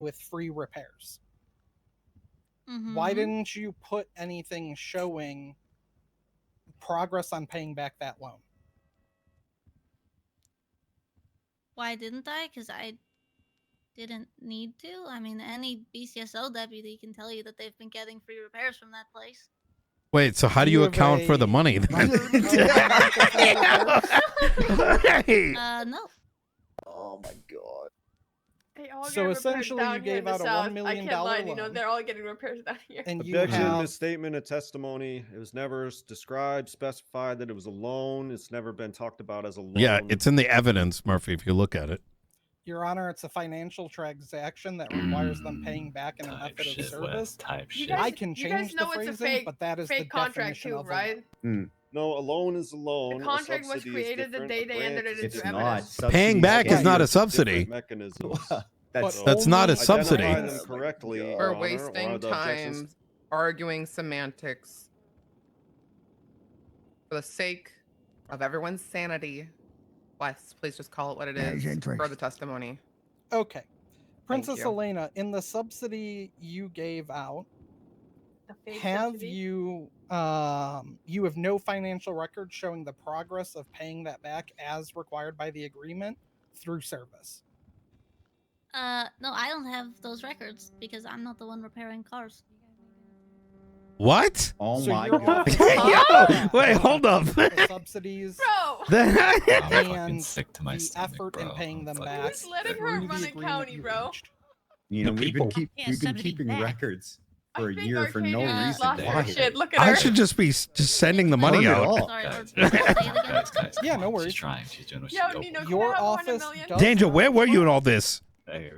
with free repairs. Mm-hmm. Why didn't you put anything showing progress on paying back that loan? Why didn't I? Because I didn't need to. I mean, any BCSO deputy can tell you that they've been getting free repairs from that place. Wait, so how do you have account for the a money then? record of repairs? Hey. No. Oh my god. They all So get essentially, repaired you down here gave in the out a $1 South. million I can't lie, you know, loan. they're all getting repairs down here. And you Objection, have misstatement of testimony. It was never described, specified that it was a loan. It's never been talked about as a loan. Yeah, it's in the evidence, Murphy, if you look at it. Your Honor, it's a financial transaction that requires them paying back in a method of service. I can change the phrasing, but that is the contract definition too, of a right? loan. No, a loan is a loan. The A contract was subsidy is created the different, day a they grant entered it is into It's different. evidence. not. Paying back is not a Different subsidy. mechanisms. That's So That's not a only subsidy. identify them Oh my correctly. God. Your We're Honor, or wasting the objections- time arguing semantics. For the sake of everyone's sanity, Wes, please just call it what it is for the testimony. Okay. Princess you. Elena, in the subsidy you gave out, The fake have subsidy? you you have no financial record showing the progress of paying that back as required by the agreement through service? No, I don't have those records because I'm not the one repairing cars. What? Oh So my your god. office Yo, wait, hold up. the subsidies Bro! and sick to my the stomach, effort in bro. paying them Fuck back Who's letting through her the run a agreement county, you bro? reached. You know, The we've been, people. Yeah, we've been somebody keeping back. records for a I think year for no Arcadia reason. lost her Why? shit. Look at I her. should just be just sending the money Burn it out. all. Sorry, Oh. or say it again. Guys, Yeah, come no on, worries. She's trying. She's doing what Yo, she's Nino, can Your I have office 1 million? does Danger, not where were you in work all this?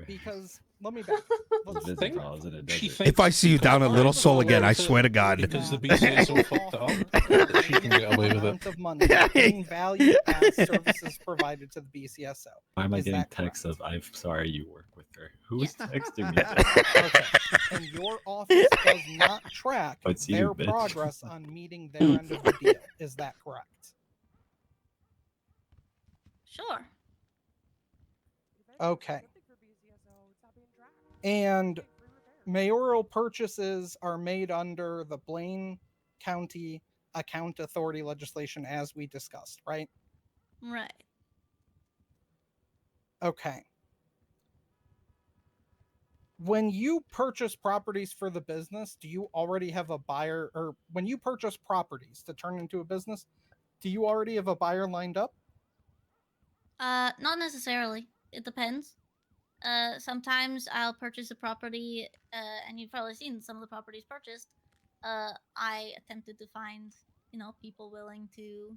because let me back. Let's Visit think. calls in a She desert. thinks If I see you down at because- Little Soul again, I swear to God. Because the BCSO fucked up, she can get away with it. Amount of money being valued as services provided to the BCSO. Why am I Is getting that texts of "I'm sorry you work with her"? Who's Yeah. texting me? Okay. And your office does not track Oh, it's you, their bitch. progress on meeting their end of the deal. Is that correct? Sure. Okay. And mayoral purchases are made under the Blaine County Account Authority legislation as we discussed, right? Right. Okay. When you purchase properties for the business, do you already have a buyer, or when you purchase properties to turn into a business, do you already have a buyer lined up? Not necessarily. It depends. Sometimes I'll purchase a property, and you've probably seen some of the properties purchased. I attempted to find, people willing to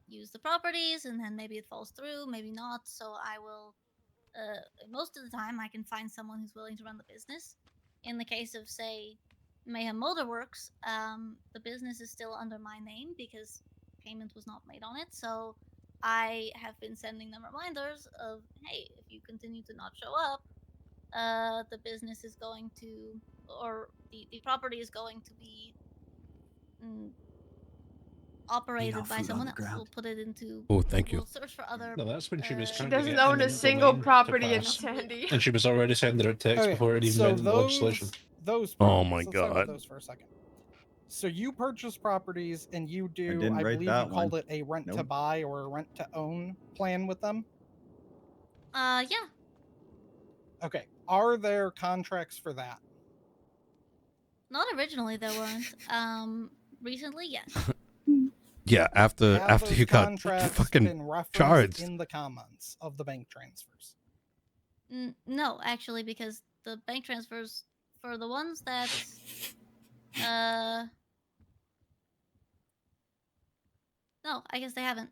use the properties, and then maybe it falls through, maybe not. So I will, most of the time, I can find someone who's willing to run the business. In the case of, say, Mayhem Motorworks, the business is still under my name because payment was not made on it. So I have been sending them reminders of, hey, if you continue to not show up, the business is going to, or the property is going to be operated by someone else. We'll put it into. Oh, thank you. We'll search for other. No, that's when she was She trying She to doesn't get own a eminent single domain to property in pass. Sandy. And she was already sending her text Okay, before it even so went in the legislation. those Oh my properties, let's talk about God. those for a second. So you purchase properties and you do, didn't I write believe you that called one. it a rent to Nope. buy or a rent to own plan with them. Yeah. Okay. Are there contracts for that? Not originally there weren't. Recently, yes. Yeah, after Have those you got contracts fucking been referenced charged. in the comments of the bank transfers? No, actually, because the bank transfers for the ones that no, I guess they haven't.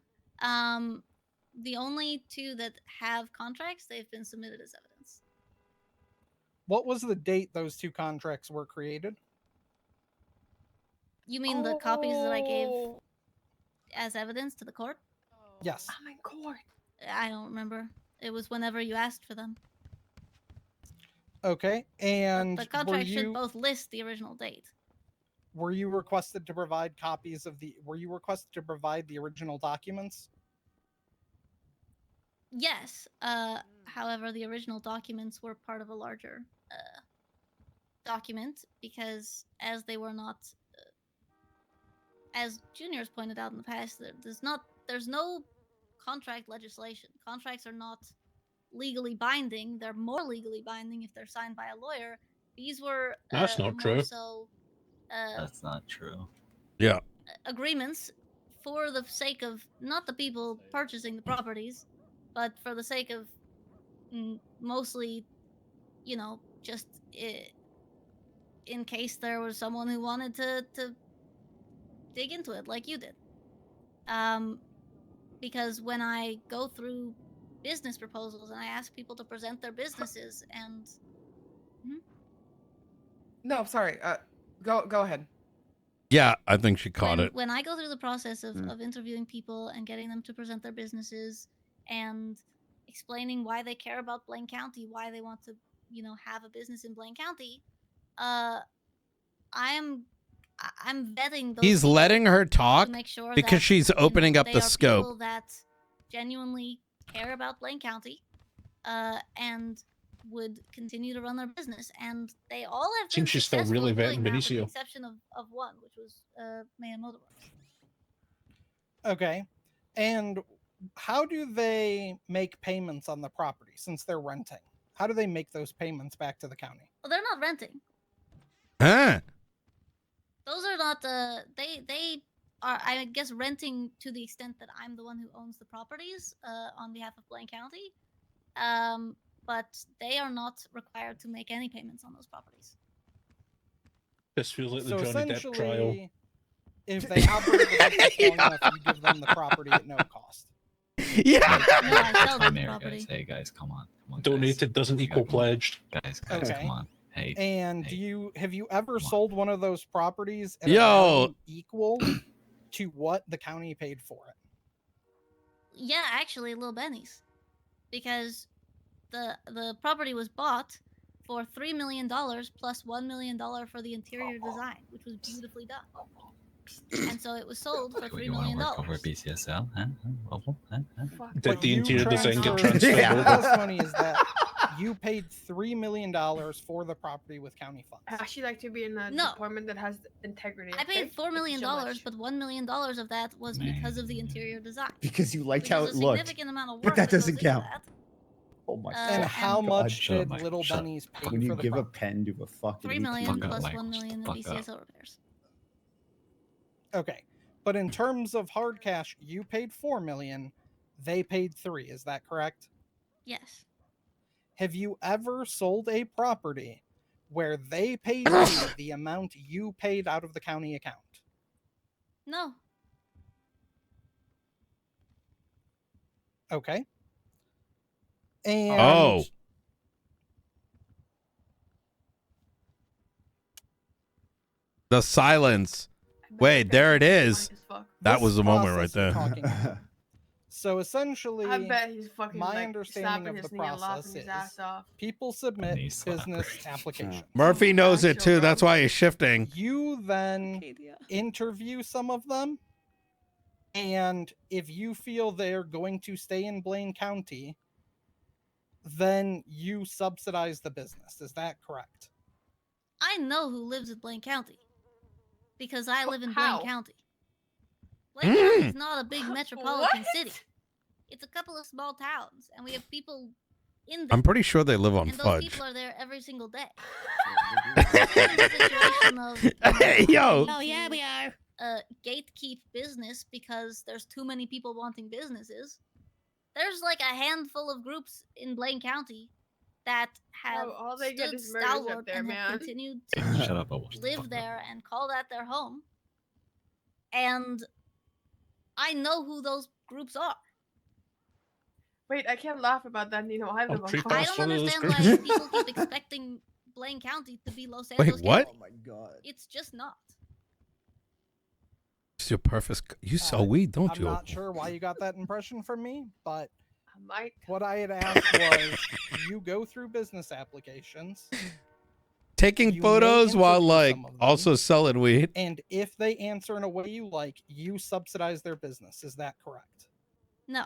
The only two that have contracts, they've been submitted as evidence. What was the date those two contracts were created? You mean the copies that I gave Oh. as evidence to the court? Yes. I'm in court. I don't remember. It was whenever you asked for them. Okay. And The contract were should you, both list the original date. were you requested to provide copies of the, were you requested to provide the original documents? Yes. However, the original documents were part of a larger document because as they were not, as juniors pointed out in the past, there's no contract legislation. Contracts are not legally binding. They're more legally binding if they're signed by a lawyer. These were That's not more true. so That's not true. Yeah. agreements for the sake of not the people purchasing the properties, but for the sake of mostly, just in case there was someone who wanted to dig into it like you did. Because when I go through business proposals and I ask people to present their businesses and No, sorry. Go ahead. Yeah, I think she caught it. when I go through the process of interviewing people and getting them to present their businesses and explaining why they care about Blaine County, why they want to, have a business in Blaine County, I'm vetting those He's people letting her to talk make sure because that, she's opening up they the are scope. people that genuinely care about Blaine County, and would continue to run their business, and they all have been Seems she's still successful really in doing vetting that, with the Benicio. exception of one, which was Maya Motorworks. Okay. And how do they make payments on the property since they're renting? How do they make those payments back to the county? Well, they're not renting. Huh? Those are not they are, I guess, renting to the extent that I'm the one who owns the properties on behalf of Blaine County. But they are not required to make any payments on those properties. This feels like the So Johnny Depp trial. essentially, if they operate the business long enough, you give them the property at no cost. Yeah. No, I sell them I'm the here, property. guys. Hey, guys, come on. Donated doesn't equal pledged. Guys, Okay. come on. Hey. And have you ever sold one of those properties at Yo. a value equal to what the county paid for it? Yeah, actually, Little Benny's, because the property was bought for $3 million plus $1 million for the interior design, which was beautifully done. And so it was sold for $3 You want to million. work over BCSL? Huh? Fuck. Did the You interior design get transferred- transferred The over? testimony is that you paid $3 million for the property with county funds. I actually like to be in a No. department that has integrity. I paid okay? $4 million, Thank you so much. but $1 million of that was because of the interior design. Because you liked Which how is it a looked. significant amount of But work that goes doesn't into count. that. Oh my And and how God. much Shut up, did Mike. Little Shut up. Benny's pay When you for the give a property? pen to a fucking 3 million Fuck up, plus Mike. 1 million in Fuck up. BCSL repairs. Okay, but in terms of hard cash, you paid $4 million. They paid $3 million. Is that correct? Yes. Have you ever sold a property where they paid you the amount you paid out of the county account? No. Okay. And Oh. The silence. I bet Wait, that there guy's it fucking is. funny as fuck. That this was the moment right process you're there. talking about. So essentially, I bet he's fucking my like understanding slapping of his the knee and laughing process his ass is off. people submit Knee slapper. business applications. Murphy knows it too. That's why he's shifting. You then interview some of them, and if you feel they're going to stay in Blaine County, then you subsidize the business. Is that correct? I know who lives in Blaine County because I live in How? Blaine County. Blaine County is not a big metropolitan What? city. It's a couple of small towns, and we have people in them. I'm pretty sure they live on and those fudge. people are there every single day. Situation of, Hey, yo. oh yeah, we are. Gatekeep business because there's too many people wanting businesses. There's like a handful of groups in Blaine County that have all they get stood is murders up stalwart there, and man. have continued to Shut up, Bubbles. live there and call that their home. And I know who those groups are. Wait, I can't laugh about that, Nino. I live on pretty farm. I That's don't one of those understand groups. why people keep expecting Blaine County to be Los Wait, Angeles what? County. Oh my God. It's just not. It's your perfect. You sell weed, don't I'm you? not sure why you got that impression from me, but I might. what I had asked was you go through business applications, Taking You may photos while interview like some of them. also selling weed. and if they answer in a way you like, you subsidize their business. Is that correct? No.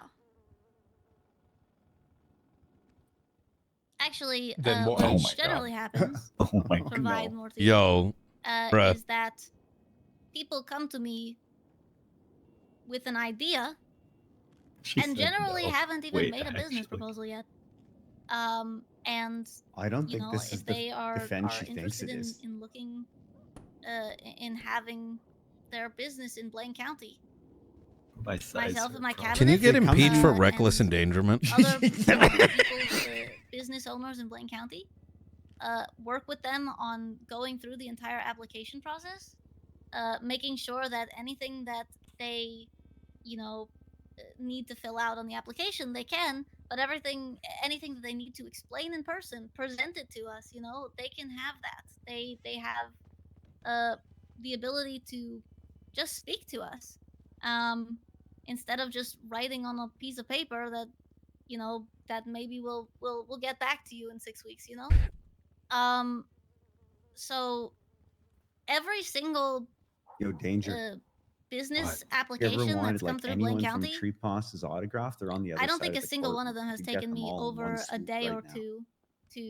Actually, Then what what else? Oh my generally happens, Oh my provide god. more to Yo, bruh. is that people come to me with an idea She and said generally no. haven't even Wait, made a business actually. proposal yet. And I don't you think know, this is if the they are defense she thinks interested it is. in looking in having their business in Blaine County, By size myself or and my product? Can you cabinet, get impeached for uh, reckless and endangerment? other people's business owners in Blaine County, work with them on going through the entire application process, making sure that anything that they, you know, need to fill out on the application they can, but anything that they need to explain in person, present it to us. You know, they can have that. They have the ability to just speak to us, instead of just writing on a piece of paper that, you know, that maybe we'll get back to you in 6 weeks. You know, so every single Yo, Danger. business If you ever application wanted that's come like through Blaine anyone from County, Tree Boss's autograph, they're on the other I don't side think of a the single court. one of them has You get taken them me all in one over a swoop day right or now. two to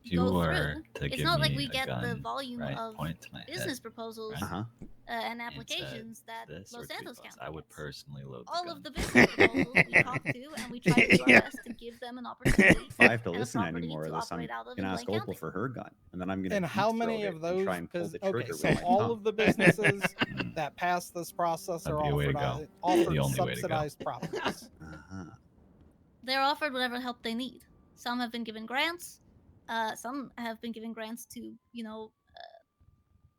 If you go were through. to It's give not like me we a get the gun, volume right, of point to my business head, proposals right, Uh-huh. and and applications said that this or Los Tree Santos Boss, County I would gets. personally load the All gun. of the business proposals we talk to, and we try to do our best to give them an opportunity If I have to and a listen property anymore to of this, I'm operate out of gonna in ask Blaine Opal County. for her gun, and then I'm gonna And how deep many throat of it and try those? and pull the Okay, trigger so with my all tongue. of the businesses that pass this process That'd are be a way to offered go. The only way to go. subsidized properties. Uh-huh. They're offered whatever help they need. Some have been given grants. Some have been given grants to, you know,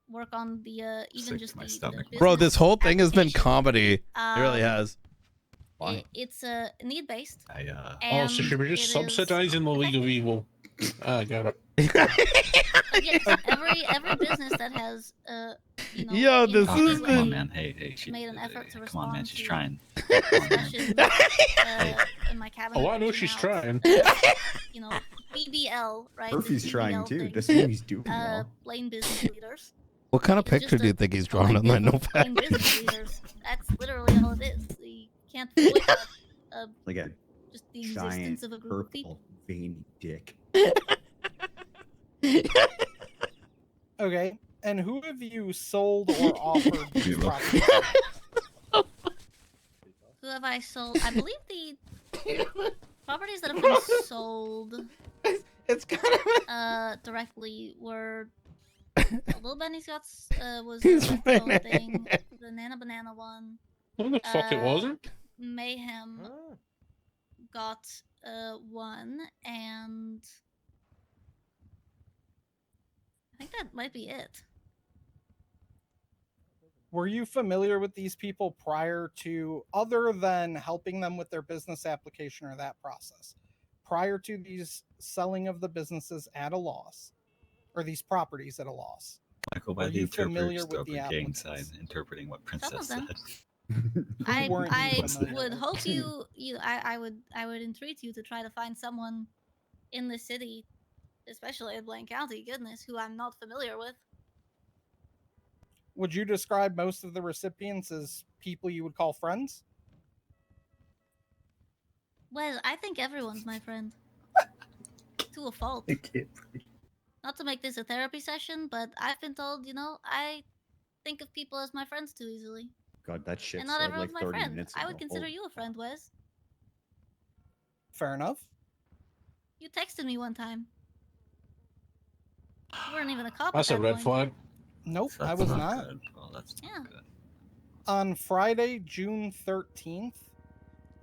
work on the even Sick just to my the stomach. Bro, this business whole thing has been application. comedy. It really has. Why? It's need based. I Oh, so should we just subsidizing the League of Evil? I got it. Yes, every business that has you know, Yo, in this some is come on, way man. Hey, she made an effort to come on, man. respond She's to trying. Come on, man. discussions in my cabinet. Oh, I know reaching she's out, trying. You know, BBL, right? the Murphy's trying BBL too. thing, Doesn't mean he's doing well. Blaine business leaders. What kind of It's just picture do you a think he's drawing on that collective of Blaine notepad? business leaders. That's literally all it is. You can't avoid Like a just the giant existence of a group of people. purple veiny dick. Okay, and who have you sold or offered these properties? Who have I sold? I believe the properties that have been sold It's kind of directly were Little Benny Scott's was He's the winning. Red thing, the Nana Banana one. What the fuck it wasn't? Mayhem got one, and I think that might be it. Were you familiar with these people prior to, other than helping them with their business application or that process, prior to these selling of the businesses at a loss, or these properties at a loss? Michael, Were by the you familiar interpreter's with the gang side, applicants? interpreting what Some Princess of them. said. Who weren't you I familiar would with? hope I would entreat you to try to find someone in the city, especially in Blaine County, goodness, who I'm not familiar with. Would you describe most of the recipients as people you would call friends? Well, I think everyone's my friend. To a fault. Not to make this a therapy session, but I've been told, you know, I think of people as my friends too easily. God, that shit And not said everyone's like my 30 friend. minutes I ago. would consider Holy you a friend, Wes. Fair enough. You texted me one time. You weren't even a cop That's at a that red point. flag. Nope, That's I was not. Good. Well, that's not Yeah. good. On Friday, June 13th,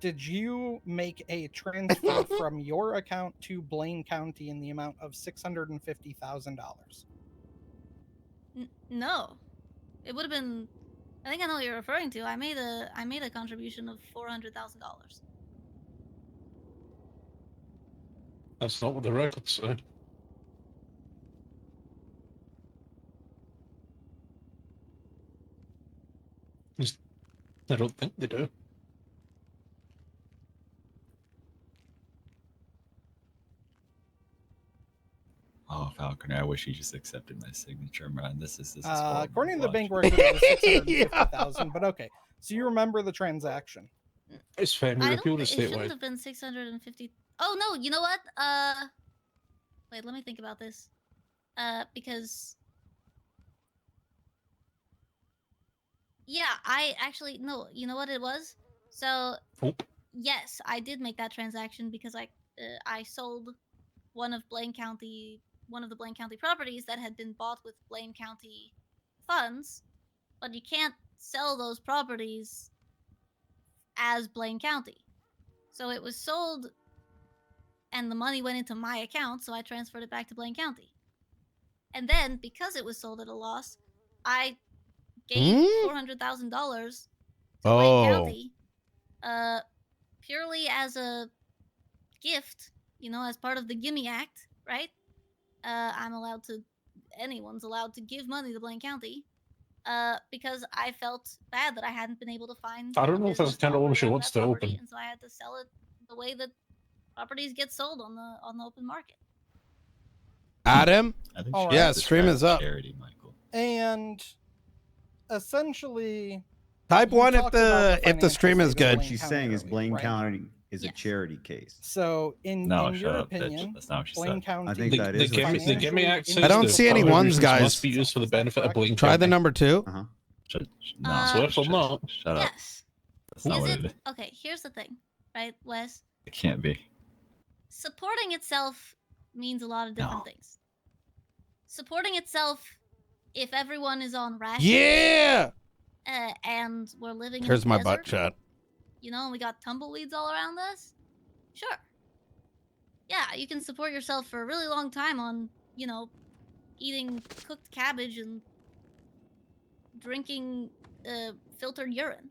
did you make a transfer from your account to Blaine County in the amount of $650,000? No. It would have been. I think I know what you're referring to. I made a contribution of $400,000. That's not what the record said. I don't think they do. Oh, Falconer, I wish you just accepted my signature, man. This is horrible According to the bank watch. record, it was $650,000. But okay, so you remember the transaction? It's fine. We I repealed don't. it It shouldn't statewide. have been 650. Oh no, you know what? Wait, let me think about this. Because yeah, I actually no. You know what it was? So yes, I did make that transaction because I sold one of the Blaine County properties that had been bought with Blaine County funds, but you can't sell those properties as Blaine County. So it was sold and the money went into my account, so I transferred it back to Blaine County. And then, because it was sold at a loss, I gave $400,000 to Blaine County, purely as a gift, you know, as part of the Gimme Act, right? Anyone's allowed to give money to Blaine County, because I felt bad that I hadn't been able to find. I don't know if that's the kind of one she wants to open. And so I had to sell it the way that properties get sold on the open market. Adam? I think All she right. Yeah, has stream is up. Charity, Michael. And essentially, Type you 1 if talked about the financial stream is state of good. What Blaine she's County saying is earlier, Blaine right? County is a Yes. charity case. So in No, your shut up, opinion, bitch. That's not what she Blaine said. County. I think The, that the, is Gimme, what the she's Gimme Act says I don't that see any public ones, reasons guys. must be used for the benefit of Blaine Try County. the number 2. Uh-huh. No, So that's not. Shut up. Yes. That's not Is what it it is. okay? Here's the thing, right, Wes? It can't be. Supporting itself means a lot of different No. things. Supporting itself, if everyone is on rations, Yeah! and we're living Here's in my the butt desert, shot. you know, and we got tumbleweeds all around us. Sure. Yeah, you can support yourself for a really long time on, you know, eating cooked cabbage and drinking filtered urine,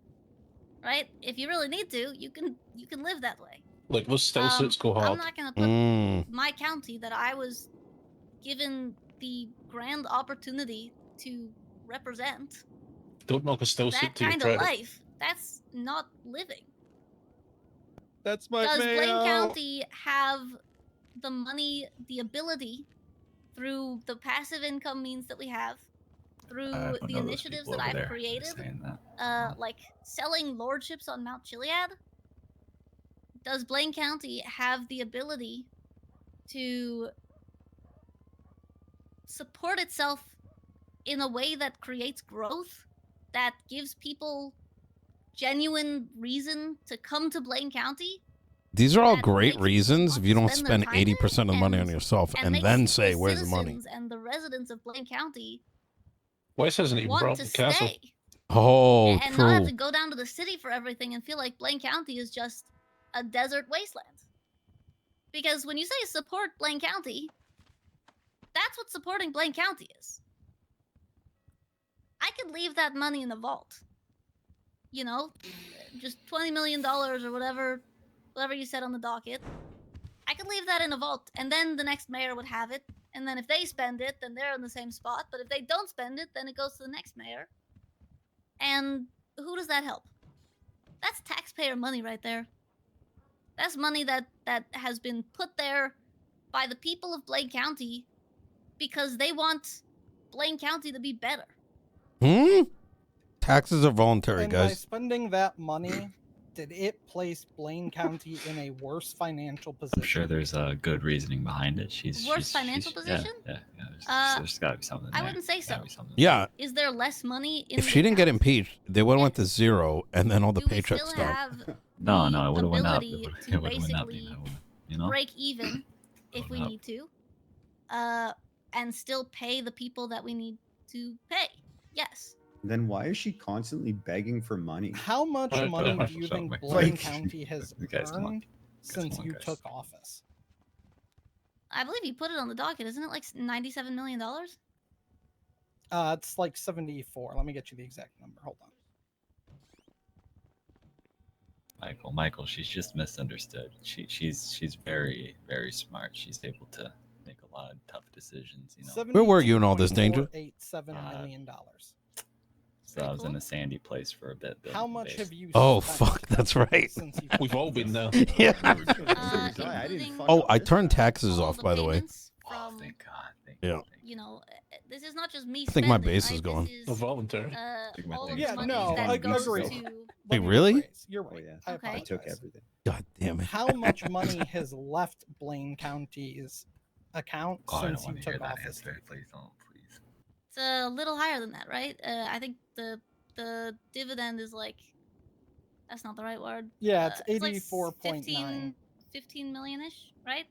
right? If you really need to, you can live that way. Like, let's still go I'm hard. not gonna put my county that I was given the grand opportunity to represent Don't knock a still that sit to your kind of credit. life. That's not living. That's my Does mayo. Blaine County have the money, the ability, through the passive income means that we have, through I don't the know those initiatives people that over I've there created, saying that. like selling lordships on Mount Chiliad? Does Blaine County have the ability to support itself in a way that creates growth, that gives people genuine reason to come to Blaine County? These are all That great makes reasons if you don't spend their spend time there 80% of the money on and- yourself and makes then say, the where's the money? citizens and the residents of Blaine County Wes hasn't even want brought to the castle. stay Oh, and not have true. to go down to the city for everything and feel like Blaine County is just a desert wasteland. Because when you say support Blaine County, that's what supporting Blaine County is. I could leave that money in the vault. You know, just $20 million or whatever you said on the docket. I could leave that in a vault, and then the next mayor would have it. And then if they spend it, then they're in the same spot. But if they don't spend it, then it goes to the next mayor. And who does that help? That's taxpayer money right there. That's money that has been put there by the people of Blaine County because they want Blaine County to be better. Taxes are voluntary, And by guys. spending that money, did it place Blaine County in a worse financial position? I'm sure there's a good reasoning behind it. Worse financial position? Yeah. There's got to be something. I there. wouldn't say so. Gotta be something Yeah, Is there less money in if the she didn't get account? impeached, they would have went to 0, and then all the Do we paychecks still stopped. have No, the it would have went up. ability It to would have went up. basically You know. break even if we Up. need to, and still pay the people that we need to pay? Yes. Then why is she constantly begging for money? How much Right, money right. do you Shut think up, Blaine Mike. County has Guys, come on. earned since come on, you guys. took office? I believe you put it on the docket, isn't it? Like $97 million? It's like 74. Let me get you the exact number. Hold on. Michael, she's just misunderstood. She's very, very smart. She's able to make a lot of tough decisions. You know. Where were you in all this danger? $72.487 million. So I was in a sandy place for a bit. How building the much base. have you? Oh, spent fuck, that's right. since you We've all been there. Yeah. I didn't Including fuck Oh, up I this turned time. taxes all off, the by the way. payments Oh, from, thank God. Yeah. you know, this is not just me. I think my spending, base right? is gone. This is, Oh, voluntary. Take my all of things the Yeah, back. money no, that goes agree. to. Hey, Let me really? rephrase. You're Oh right. yeah. I Okay. I took apologize. everything. God damn it. How much money has left Blaine County's account Oh, I don't since you want to hear took that office? answer. Please don't, please. It's a little higher than that, right? I think the dividend is like, that's not the right word. Yeah, it's like 84.9. 15 million-ish, right?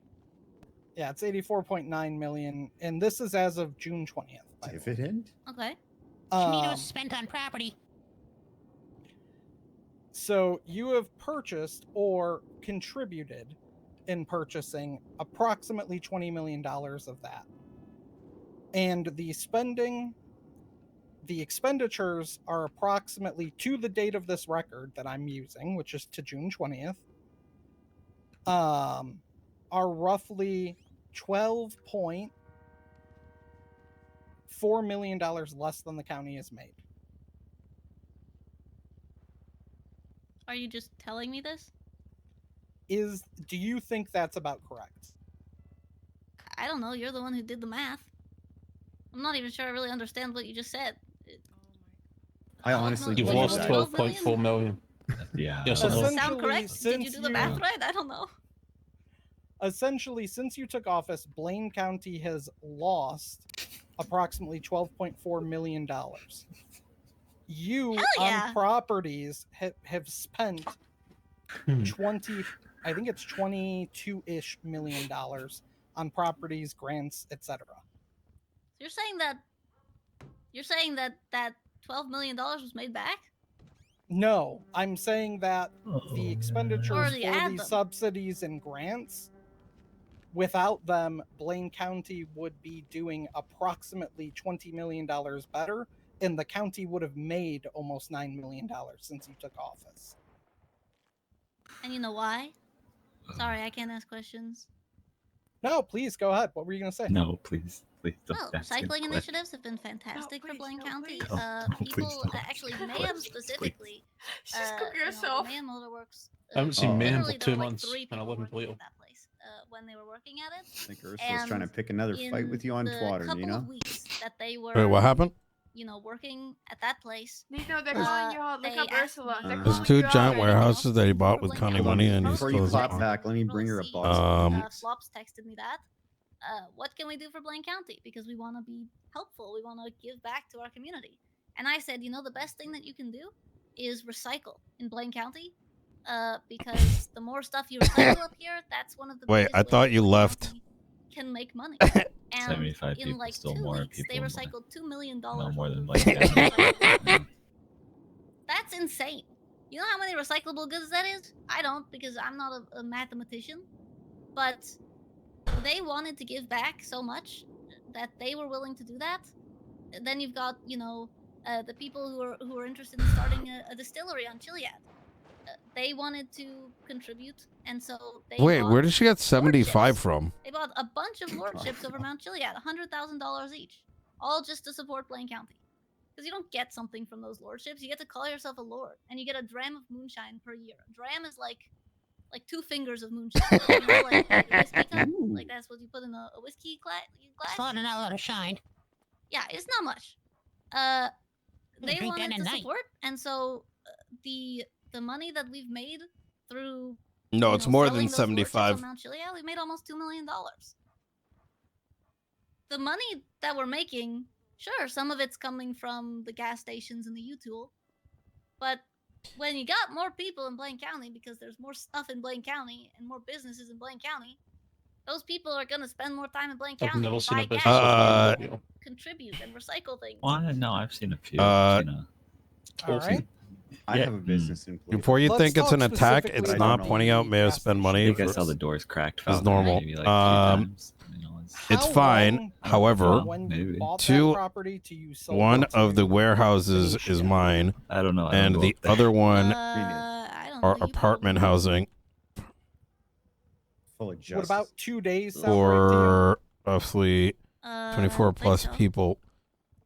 Yeah, it's 84.9 million, and this is as of June 20th. by the way. Dividend? Okay. Spent on property. So you have purchased or contributed in purchasing approximately $20 million of that. And the expenditures are approximately, to the date of this record that I'm using, which is to June 20th, are roughly $12.4 million less than the county has made. Are you just telling me this? Do you think that's about correct? I don't know. You're the one who did the math. I'm not even sure I really understand what you just said. I honestly You've Did believe you lost do that. 12.4 million. Yeah. Yes, I know. Does it sound Essentially, correct? Did you since do the math right? I don't know. Essentially, since you took office, Blaine County has lost approximately $12.4 million. You, Hell yeah. on properties, have spent Hmm. 22-ish million dollars on properties, grants, etc. You're saying that that $12 million was made back? No, I'm saying that the expenditures Already for add these them. subsidies and grants, without them, Blaine County would be doing approximately $20 million better, and the county would have made almost $9 million since you took office. And you know why? Sorry, I can't ask questions. No, please go ahead. What were you going to say? No, please. Please don't Well, ask him recycling quick. initiatives have been fantastic for please, Blaine no, County. please. Don't, please People, don't actually, ask Mayhem questions, please. specifically. She's cooking You know, herself. Mayhem Motorworks. I haven't seen Oh. Mayhem Literally, for there 2 were like months, 3 and I people love him working Plea. at that place when they were working at it. I think Ursula's trying to And pick another fight with you on the Twitter, couple Nino. of weeks that they were, Wait, what happened? you know, working at that place. Nino, they're calling you out. Look They up asked Ursula. me They're There's There's calling 2 you giant out. warehouses that he bought For with Blaine county County. money, and he Before still you doesn't clap want. back, let me bring her a box of Kleenex. Flops texted me that. What can we do for Blaine County? Because we want to be helpful. We want to give back to our community. And I said, you know, the best thing that you can do is recycle in Blaine County. Because the more stuff you recycle up here, that's one of the Wait, biggest I thought ways you Blaine left. County can make money. And 75 in people, like still 2 more weeks, people they in recycled $2 million. No more than worth Blaine of County. recyclable Yeah. goods. That's insane. You know how many recyclable goods that is? I don't, because I'm not a mathematician. But they wanted to give back so much that they were willing to do that. Then you've got, you know, the people who are interested in starting a distillery on Chiliad. They wanted to contribute, and so they Wait, bought where did she get 75 lordships. from? They bought a bunch of lordships over Mount Chiliad, $100,000 each, all just to support Blaine County. Because you don't get something from those lordships, you get to call yourself a lord, and you get a dram of moonshine per year. A dram is like 2 fingers of moonshine. You know, like a whiskey cup. Like that's what you put in a whiskey glass. It's not a lot of shine. Yeah, it's not much. They drink that wanted at to night. support, and so the money that we've made through No, you it's know, more selling than those lordships 75. on Mount Chiliad, we made almost $2 million. The money that we're making, sure, some of it's coming from the gas stations and the U-Tool, but when you got more people in Blaine County, because there's more stuff in Blaine County and more businesses in Blaine County, those people are gonna spend more time in Blaine I've County, never seen buy a business gas, so far. and contribute and recycle things. Well, no, I've seen a few. I've seen All right. I Yeah. have a business in Plea. Before you Let's think it's talk an attack, specifically it's about not the pointing out may have gas spent I money think I for, saw the doors cracked. as out there normal. Maybe like a few times. You know, It's How fine. long However, from when you maybe. bought that two- property to you sold one it of the to warehouses finish is it? mine, I don't know. I don't and go the up there. other one I don't are know. You apartment probably- housing Full of Would justice. about 2 days sound right to you? for roughly I 24 don't think plus so. people,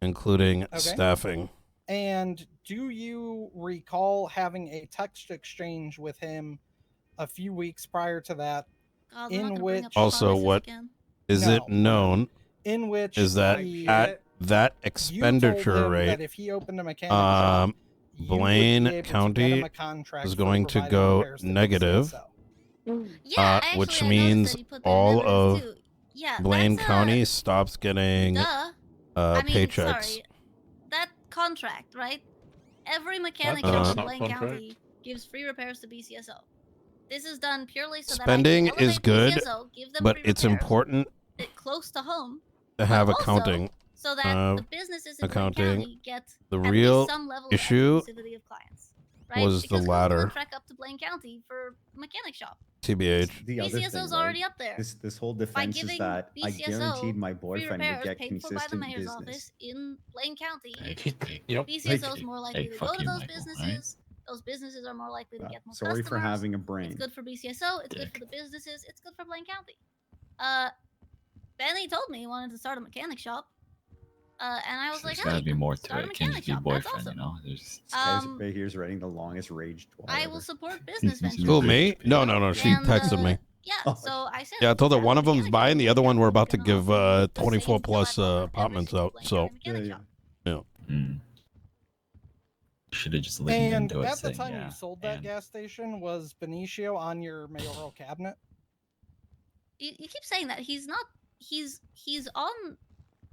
including Okay. staffing. And do you recall having a text exchange with him a few weeks prior to that, God, we're not in gonna bring up which- Also, promises what again. is No, it known in which is that he at that You expenditure told him rate, that if he opened a mechanic shop, you would be Blaine able to get County him a contract is for going to providing go repairs to negative. BCSO. Yeah, actually, which I noticed means that you put that in all evidence, of too. Yeah, Blaine that's County stops getting duh. I mean, paychecks. sorry. That contract, right? Every mechanic That's shop in not Blaine contract. County gives free repairs to BCSO. This is done purely so that Spending I can is elevate good, BCSO, give them but free it's repairs, important close to home, to have but also accounting. so that the businesses in Blaine accounting. County get The at real least some level issue of exclusivity of clients. Right? was the Because who's latter. gonna trek up to Blaine County for a mechanic shop? TBH. The other BCSO's thing, right? already up there. This whole defense is giving that I BCSO guaranteed my free boyfriend would repairs get paid for by the consistent mayor's business. office in Blaine County. Yep. BCSO is more likely to go fuck to you, those Michael, businesses. Those businesses are more likely to get more Sorry customers. for having a It's brain. good for BCSO. It's good for the businesses. It's good for Blaine County. Benny told me he wanted to start a mechanic shop. And I was There's like, gotta hey, be more to start it. a It can't mechanic just be shop. That's boyfriend, awesome. you know? There's This guy's right here's writing the longest rage twat I ever. will support business ventures. Who, me? No. She And, texted me. Yeah, so I said. Yeah, I told her start a one of them's mechanic buying, shop. the other one we're about to Gonna give offer you the 24 same plus deal I offer apartments every out. Blaine So, County mechanic shop. yeah. Should have just leaned And into it. at the saying, time yeah, you sold that gas station, was Benicio on your mayoral cabinet? You keep saying that he's not. He's on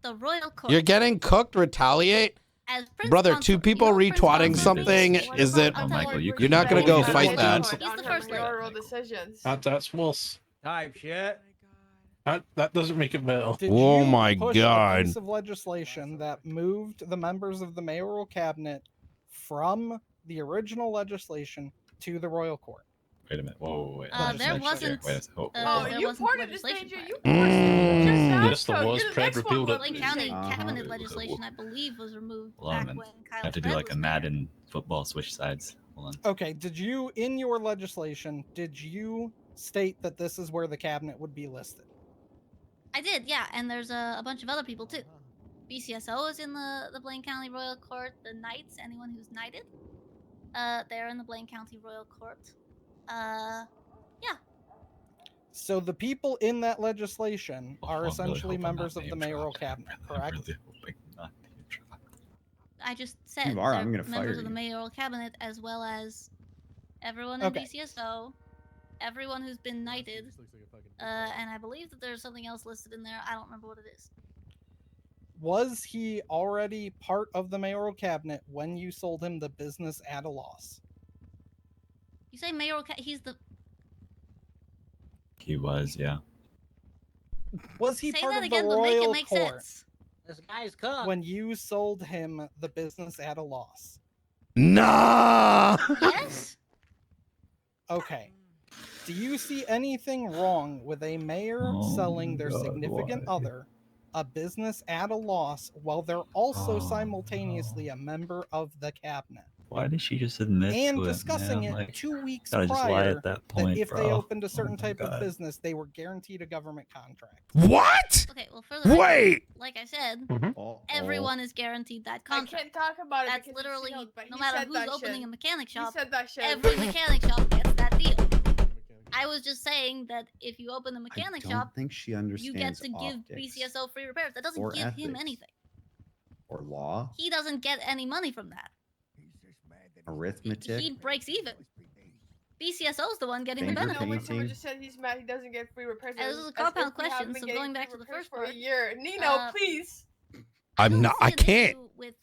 the royal court. You're getting cooked. Retaliate, as Prince brother. Consort. Two people You know Prince retwatting Consort something. means? Is it? Oh, Michael, You're not gonna go fight that. He's the first lady. Mayoral decisions. That's worse. Type shit. That doesn't make it better. Did Oh you my push God. a piece of legislation that moved the members of the mayoral cabinet from the original legislation to the royal court? Wait a minute. Whoa, wait. There wasn't. Wait a second. Oh, there you wasn't ported this legislation danger. for it. You Yes, there was. Pred repealed it. Blaine County cabinet legislation, I believe, was removed Hold on a back minute. when I Kyle have to do Fred like a was mayor. Madden football switch sides. Hold on. Okay, did you, in your legislation, did you state that this is where the cabinet would be listed? I did, yeah, and there's a bunch of other people too. BCSO is in the Blaine County Royal Court. The Knights, anyone who's knighted, they're in the Blaine County Royal Court. Yeah. So the people in that legislation Oh, are I'm really essentially hoping not members of the name mayoral dropped. cabinet, I'm correct? really hoping not name dropped. I just said You are, they're I'm gonna fire members of the you. mayoral cabinet as well as everyone in Okay. BCSO, everyone who's been knighted, and I believe that there's something else listed in there. I don't remember what it is. Was he already part of the mayoral cabinet when you sold him the business at a loss? You say mayoral he's the. He was, yeah. Was he Say part that of the again, but make it royal make court sense. This guy's cooked. when you sold him the business at a loss? Nah. Yes. Okay. Do you see anything wrong with a mayor selling their significant other a business at a loss while they're also simultaneously a member of the cabinet? Why did she just admit And to it, discussing man? it Like, 2 weeks gotta just lie prior at that point, if they bro. opened a certain Oh my type of God. business, they were guaranteed a government contract. What? Okay, well, for the record, Wait. like I said, Oh, everyone is guaranteed that I contract. can't talk about it. That's because literally but no he matter said who's that opening shit. a mechanic He shop. said that shit. Every mechanic shop gets that deal. I was just saying that if you open a mechanic I don't shop, think she you understands get to give optics BCSO free repairs. That doesn't or give him ethics. anything. or law, He doesn't get any money from that. arithmetic. He breaks even. BCSO's the one getting the Finger benefit. No, when someone painting. just said he's mad, he doesn't get free repairs. This is a as compound if we haven't question, been so getting going back free to the repairs first for a part, year. Nino, please. I'm not. I can't. With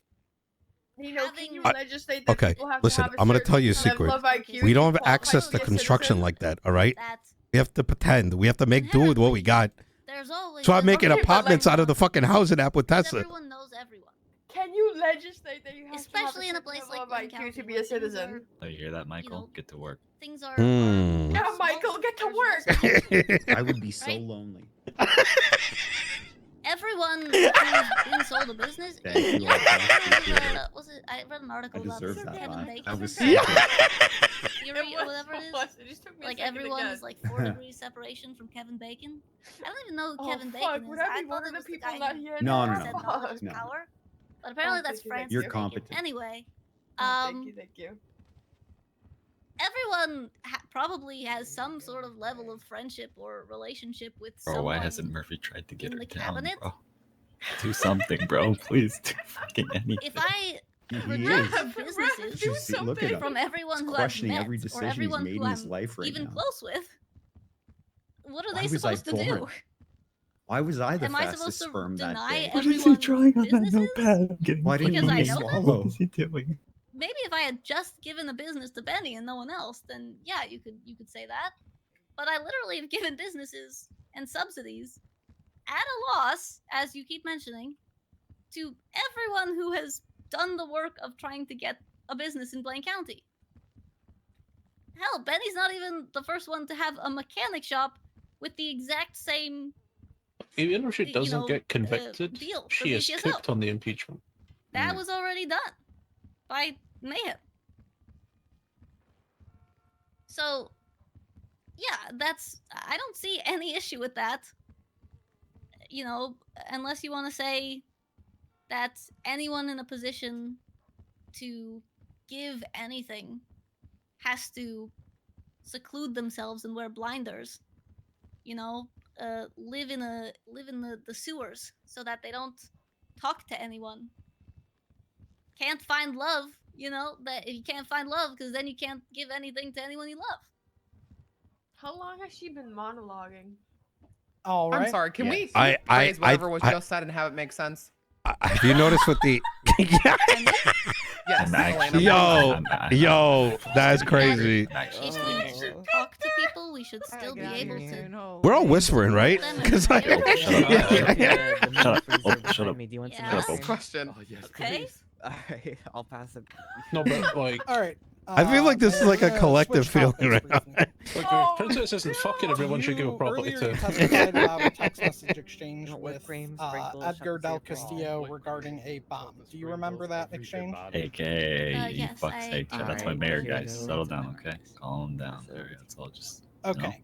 Nino, can you I- legislate that Okay, people have listen, to have a I'm gonna certain tell you a level secret. of IQ We to don't have qualify access to to be a construction citizen? like that, all right? that, We have to pretend. We have to make do with what we got. there's always. So I'm making Okay, but apartments out of the fucking housing app with because Tesla. everyone knows everyone. Can you legislate that you have Especially to in have a place certain like level Blaine of County, IQ to be where a things citizen? Oh, you hear that, Michael? know, Get to work. Things are. Hmm. Yeah, Michael, get to work. I would be so Right? lonely. Everyone who's been sold a business. Thank you, Yeah, Michael. was it? I read an article I about deserve that Kevin laugh. Bacon. I was theory It or whatever it is. It just took me a Like second to everyone get. is like 4 degrees separation from Kevin Bacon. I don't even know who Oh, Kevin fuck, Bacon is. would I I be thought one it of the was the people guy not who here? No, no, said no. knowledge is No. power. But apparently Oh, that's thank you, Francis You're Bacon. competent. Anyway, Thank you, thank you. everyone probably has some sort of level of friendship or relationship with Bro, someone why hasn't Murphy tried to get in her the down, cabinet. bro? Do something, bro. Please do fucking anything. If I He reject is. businesses She's- look at him. from everyone He's who I've questioning met every or decision he's everyone made who in his I'm life right even now. close with, what are Why they was I supposed to do? born? Why was I the Am I fastest supposed to sperm that deny day? everyone's businesses? Why didn't Because you I know them? swallow? What is he doing? Maybe if I had just given a business to Benny and no one else, then yeah, you could say that. But I literally have given businesses and subsidies at a loss, as you keep mentioning, to everyone who has done the work of trying to get a business in Blaine County. Hell, Benny's not even the first one to have a mechanic shop with the exact same Even if she you doesn't know, get convicted, deal for she is VCSO. cooked on the impeachment. That was already done by Mayhem. So, yeah, I don't see any issue with that. You know, unless you want to say that anyone in a position to give anything has to seclude themselves and wear blinders. You know, live in the sewers so that they don't talk to anyone. Can't find love, you know, that you can't find love because then you can't give anything to anyone you love. How long has she been monologuing? All right. I'm sorry. Can we I- phrase whatever was I- just said and have it make sense? Have you noticed with the? Yes. I'm actually- Yo, I'm- yo, that's crazy. If we should talk to people, we should still be able to. We're all whispering, right? Because like, Oh, Shut up. Oh, shut up. Do you want some Yeah. ice cream? Question. Okay. Alright, I'll pass it. No, but like, All right. I feel like this is like a we're gonna collective switch feeling topics right now. briefly. if Princess isn't fucking, everyone should give a property Earlier you to. testified about a text message exchange Whipped with cream, sprinkles, Edgar Del chocolate syrup. Castillo regarding a bomb. Do you remember that exchange? AKA, you yes, fuck I- sake. That's my Alright, mayor, okay, guys. no. Settle down, okay? Calm down. There, it's all just. Okay.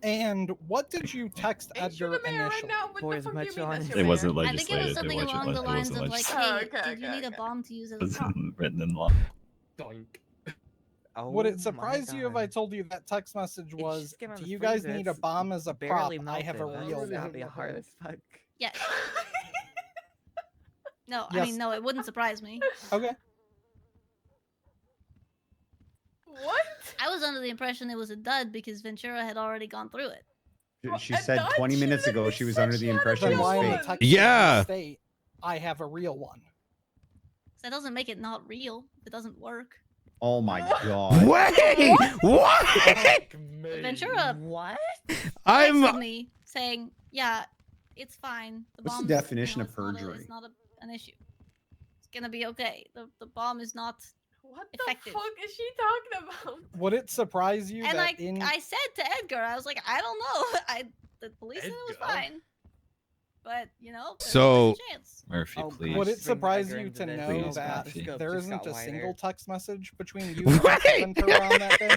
And what did you text Ain't you Edgar the mayor right initially? now? What Boys, the fuck do you much mean on that's it. your It mayor? wasn't I think it was legislated. something It wasn't along the lines of like, legislated. hey, okay, did you okay, need a okay. bomb to use as It a prop? wasn't written in law. Doink. Oh, Would it my surprise you if I God. told you that text message It's was, just given do the you guys freezer, need a it's bomb as a prop? barely I have a melted. real That'd one. be hard as fuck. Yes. No, I Yes. mean, no, it wouldn't surprise me. Okay. What? I was under the impression it was a dud because Ventura had already gone through it. She said 20 minutes ago she was under the impression Then it why was in the fake. text Yeah. did you state, I have a real one? So that doesn't make it not real. It doesn't work. Oh my god. Wait, what? Ventura What? I'm. texted me saying, "Yeah, it's fine. The What's the bomb definition of it's not perjury? it's not an issue. It's gonna be okay. The bomb is not." What Effective. the fuck is she talking about? Would it surprise you And that in I said to Edgar, I was like, I don't know. The police said it was Edgar? fine, but you know, there's So- always a chance. Murphy, Oh, please. would it Bring surprise Edgar you into to this. know Please, that Murphy. Scope there just isn't got a wider. single text message between you and Wait. Ventura on that day?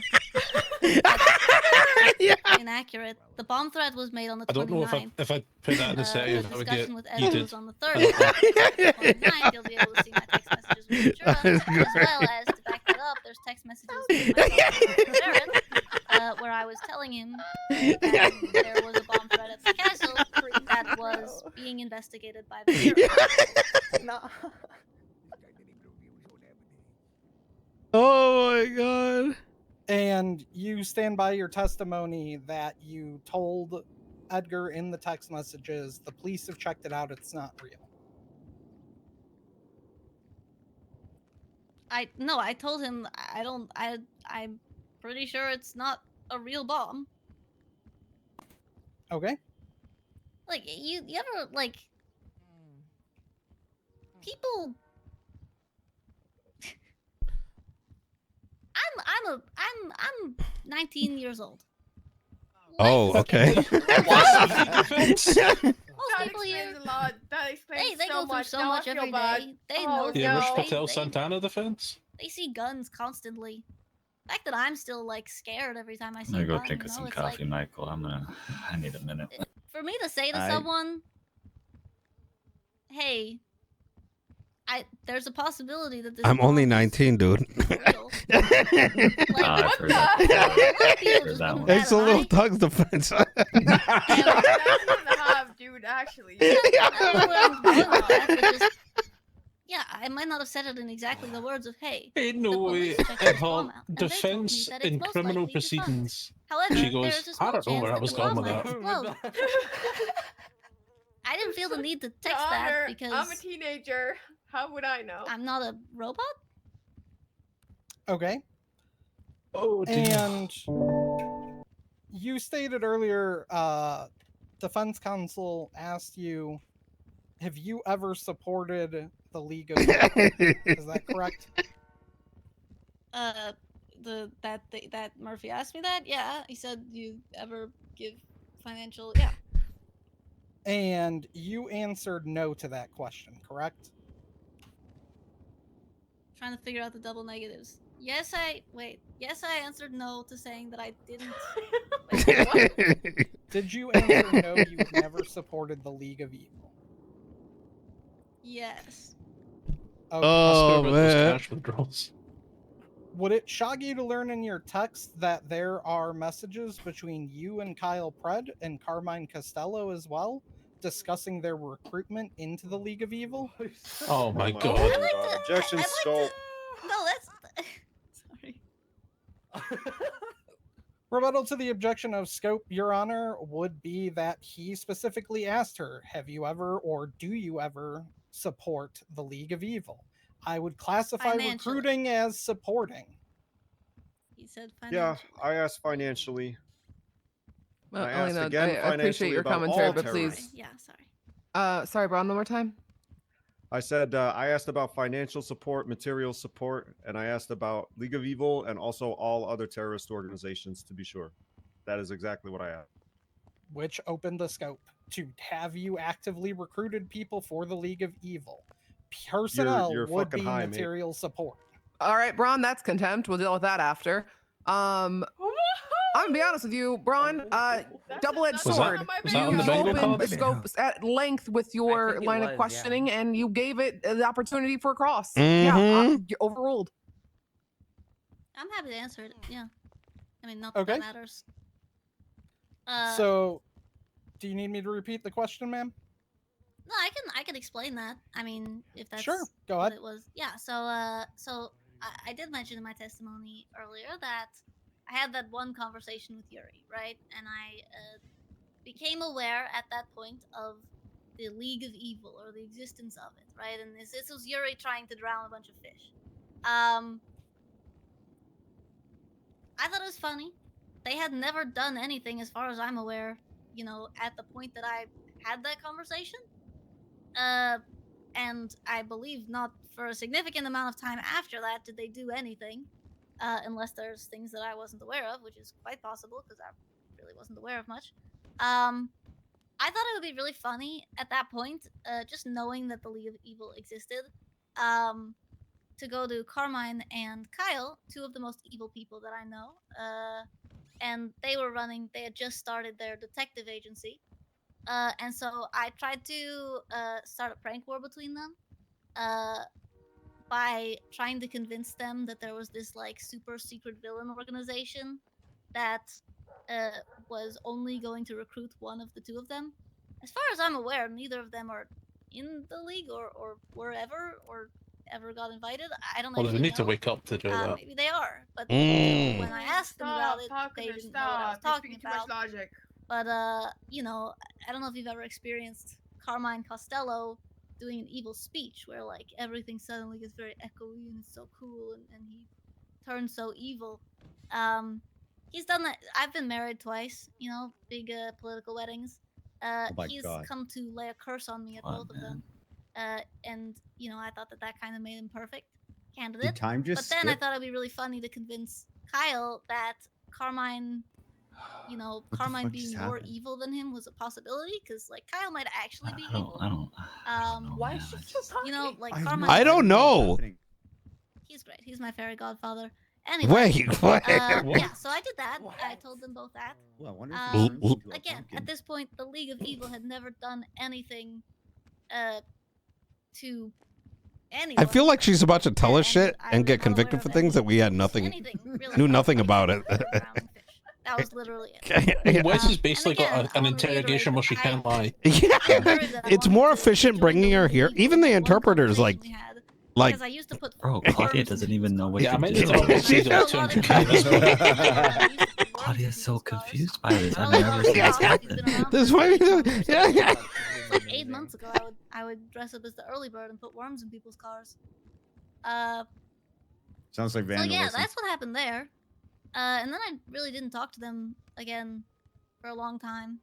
Yeah. Inaccurate. The bomb threat was made on the I don't know 29th. if I put that in the The settings, I would get discussion with Edgar heated. was on the 30th. On the 29th, you'll be able to see my text messages with Ventura, as well as to back that up. There's text messages with myself and Barrett, where I was telling him that there was a bomb threat at the castle that was being investigated by Ventura. No. Oh my god. And you stand by your testimony that you told Edgar in the text messages, the police have checked it out, it's not real. I told him I'm pretty sure it's not a real bomb. Okay. Like you ever like people I'm 19 years old. Oh, okay. Most That people here explains a lot. That explains they so go through much. so Now I much feel every bad. day. They Oh, know The no. Rich they- Patel they- Santana defense? They see guns constantly. The fact that I'm still like scared every time I see I'm a gonna go gun, think you of know, some it's coffee, like, Michael. I need a minute. for me to say to I- someone, "Hey, there's a possibility that this. I'm only bond is 19, dude. real. I've heard that before. A lot of people Heard just that wouldn't one. bat It's a an little eye. Tug's defense. That's one and a half, dude. Actually. I don't know where I'm going with that, but just yeah, I might not have said it in exactly the words of "Hey." Ain't The no way police checked this about bomb out, and they told me defense that it's in most criminal likely defunct. proceedings. However, She goes, there is a I small don't know chance where I that was the going bomb with might that. explode. I didn't feel the need to text Your that Honor, because I'm a teenager. How would I know? I'm not a robot. Okay. Oh, dear. And you stated earlier, defense counsel asked you, have you ever supported the League of Evil? Is that correct? That Murphy asked me that. Yeah, he said you ever give financial. Yeah. And you answered no to that question, correct? Trying to figure out the double negatives. Yes, I answered no to saying that I didn't. Wait, what? Did you answer no, you've never supported the League of Evil? Yes. Okay. Ask her Oh about those man. cash withdrawals. Would it shock you to learn in your text that there are messages between you and Kyle Pred and Carmine Costello as well, discussing their recruitment into the League of Evil? Oh my God. god. I'd like to. Objection, I'd like scope. to- No, that's. Sorry. Rebuttal to the objection of Scope, Your Honor, would be that he specifically asked her, have you ever or do you ever support the League of Evil? I would classify Financially. recruiting as supporting. He said Yeah, financially. I asked financially. Well, I asked Elena, again I appreciate financially your about commentary, all but terrorists. please. Yeah, sorry. Sorry, Braun, one more time. I said I asked about financial support, material support, and I asked about League of Evil and also all other terrorist organizations, to be sure. That is exactly what I asked. Which opened the scope to have you actively recruited people for the League of Evil. Personnel You're would fucking be high, mate. material support. All right, Braun, that's contempt. We'll deal with that after. I'm gonna be honest with you, Braun. Double-edged Was sword. that on the You bingo opened card? the scope at length with your think it line was, of yeah. questioning, and you gave it the opportunity for a cross. Yeah, overruled. I'm happy to answer it. Yeah. I mean, not Okay. that matters. So, do you need me to repeat the question, ma'am? No, I can explain that. I mean, if that's Sure, go what ahead. it was. Yeah. So I did mention in my testimony earlier that I had that one conversation with Yuri, right? And I became aware at that point of the League of Evil or the existence of it, right? And this was Yuri trying to drown a bunch of fish. I thought it was funny. They had never done anything, as far as I'm aware, you know, at the point that I had that conversation. And I believe not for a significant amount of time after that did they do anything, unless there's things that I wasn't aware of, which is quite possible because I really wasn't aware of much. I thought it would be really funny at that point, just knowing that the League of Evil existed, to go to Carmine and Kyle, two of the most evil people that I know, and they had just started their detective agency. And so I tried to start a prank war between them by trying to convince them that there was this like super secret villain organization that was only going to recruit one of the two of them. As far as I'm aware, neither of them are in the league or wherever or ever got invited. I don't know. Well, they need to wake up to do that. Maybe they are, but when I asked them about it, Stop they talking, didn't know what I was stop. You're talking speaking too much about. logic. But you know, I don't know if you've ever experienced Carmine Costello doing an evil speech where like everything suddenly gets very echoey and it's so cool and he turns so evil. He's done that. I've been married twice, you know, big political weddings. my He's God. come to lay a curse on me at both of them. And you know, I thought that kind of made him perfect candidate. Did time just But then I skip? thought it'd be really funny to convince Kyle that Carmine, you know, What the Carmine fuck being just more happened? evil than him was a possibility because like Kyle might actually be I don't evil. know, Why man. is she I still just- talking? You know, like I have Carmine. I don't know. He's great. He's my fairy godfather. Anyway. Wait, what? Yeah, so I did that. I told them both that. Well, I wonder Um, if it turns into a Again, pumpkin. at this point, the League of Evil had never done anything to anyone. I feel like she's about to tell us shit I and was get not convicted aware for of things that we had anything, really. knew nothing about it. That was literally it. Wes has basically and again, got an interrogation where she can't lie. Yeah, it's more efficient bringing her here. Even the interpreters, like, because I used to put Bro, Claudia doesn't even know what Yeah, I to mean, do. it's almost easy to 200K. Claudia's so confused by this. I've never seen this happen. This might be yeah. Like 8 months ago, I would dress up as the early bird and put worms in people's cars. Sounds like So vandalism. yeah, that's what happened there. And then I really didn't talk to them again for a long time.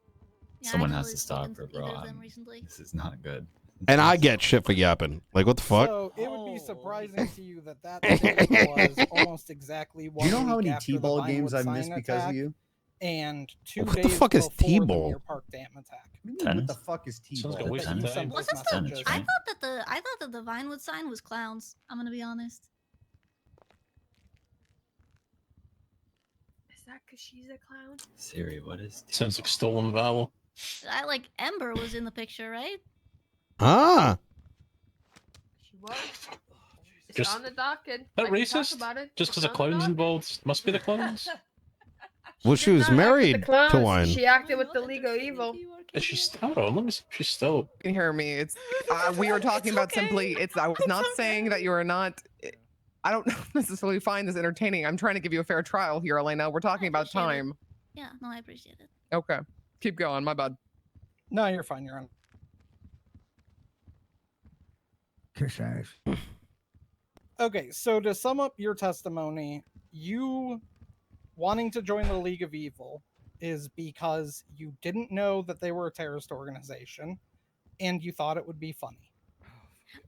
Yeah, I Someone haven't has really to stop spoken her, to either bro. of them recently. This is not good. And I get shit for yapping. Like, what the fuck? So it would be surprising to you that that thing was almost exactly Do 1 you know how week many after the T-ball games Vinewood I've sign missed because attack of you? and 2 What the days fuck is before the T-ball? Deer Park Dam attack. What the fuck is Sounds T-ball? like a waste of You time. sent us Wasn't messages. I thought that the Vinewood sign was clowns. I'm gonna be honest. Is that because she's a clown? Siri, what is Sounds like stolen vowel. I like Ember was in the picture, right? Ah. She was. It's Just- on the docket. That I can talk racist? about it. Just because It's the on the clown's docket. involved, must be the clowns. Well, she did was not act with the married to clowns, one. She acted with the League of Evil. Is she hold on, let me see if she's still. You can hear me. It's we were talking about simply. It's I was not saying that you are not. I don't necessarily find this entertaining. I'm trying to give you a fair trial here, Elena. We're talking about appreciate it. time. Yeah, no, I appreciate it. Okay, keep going. My bad. No, you're fine. You're on. Kiss ass. Okay, so to sum up your testimony, you wanting to join the League of Evil is because you didn't know that they were a terrorist organization and you thought it would be funny.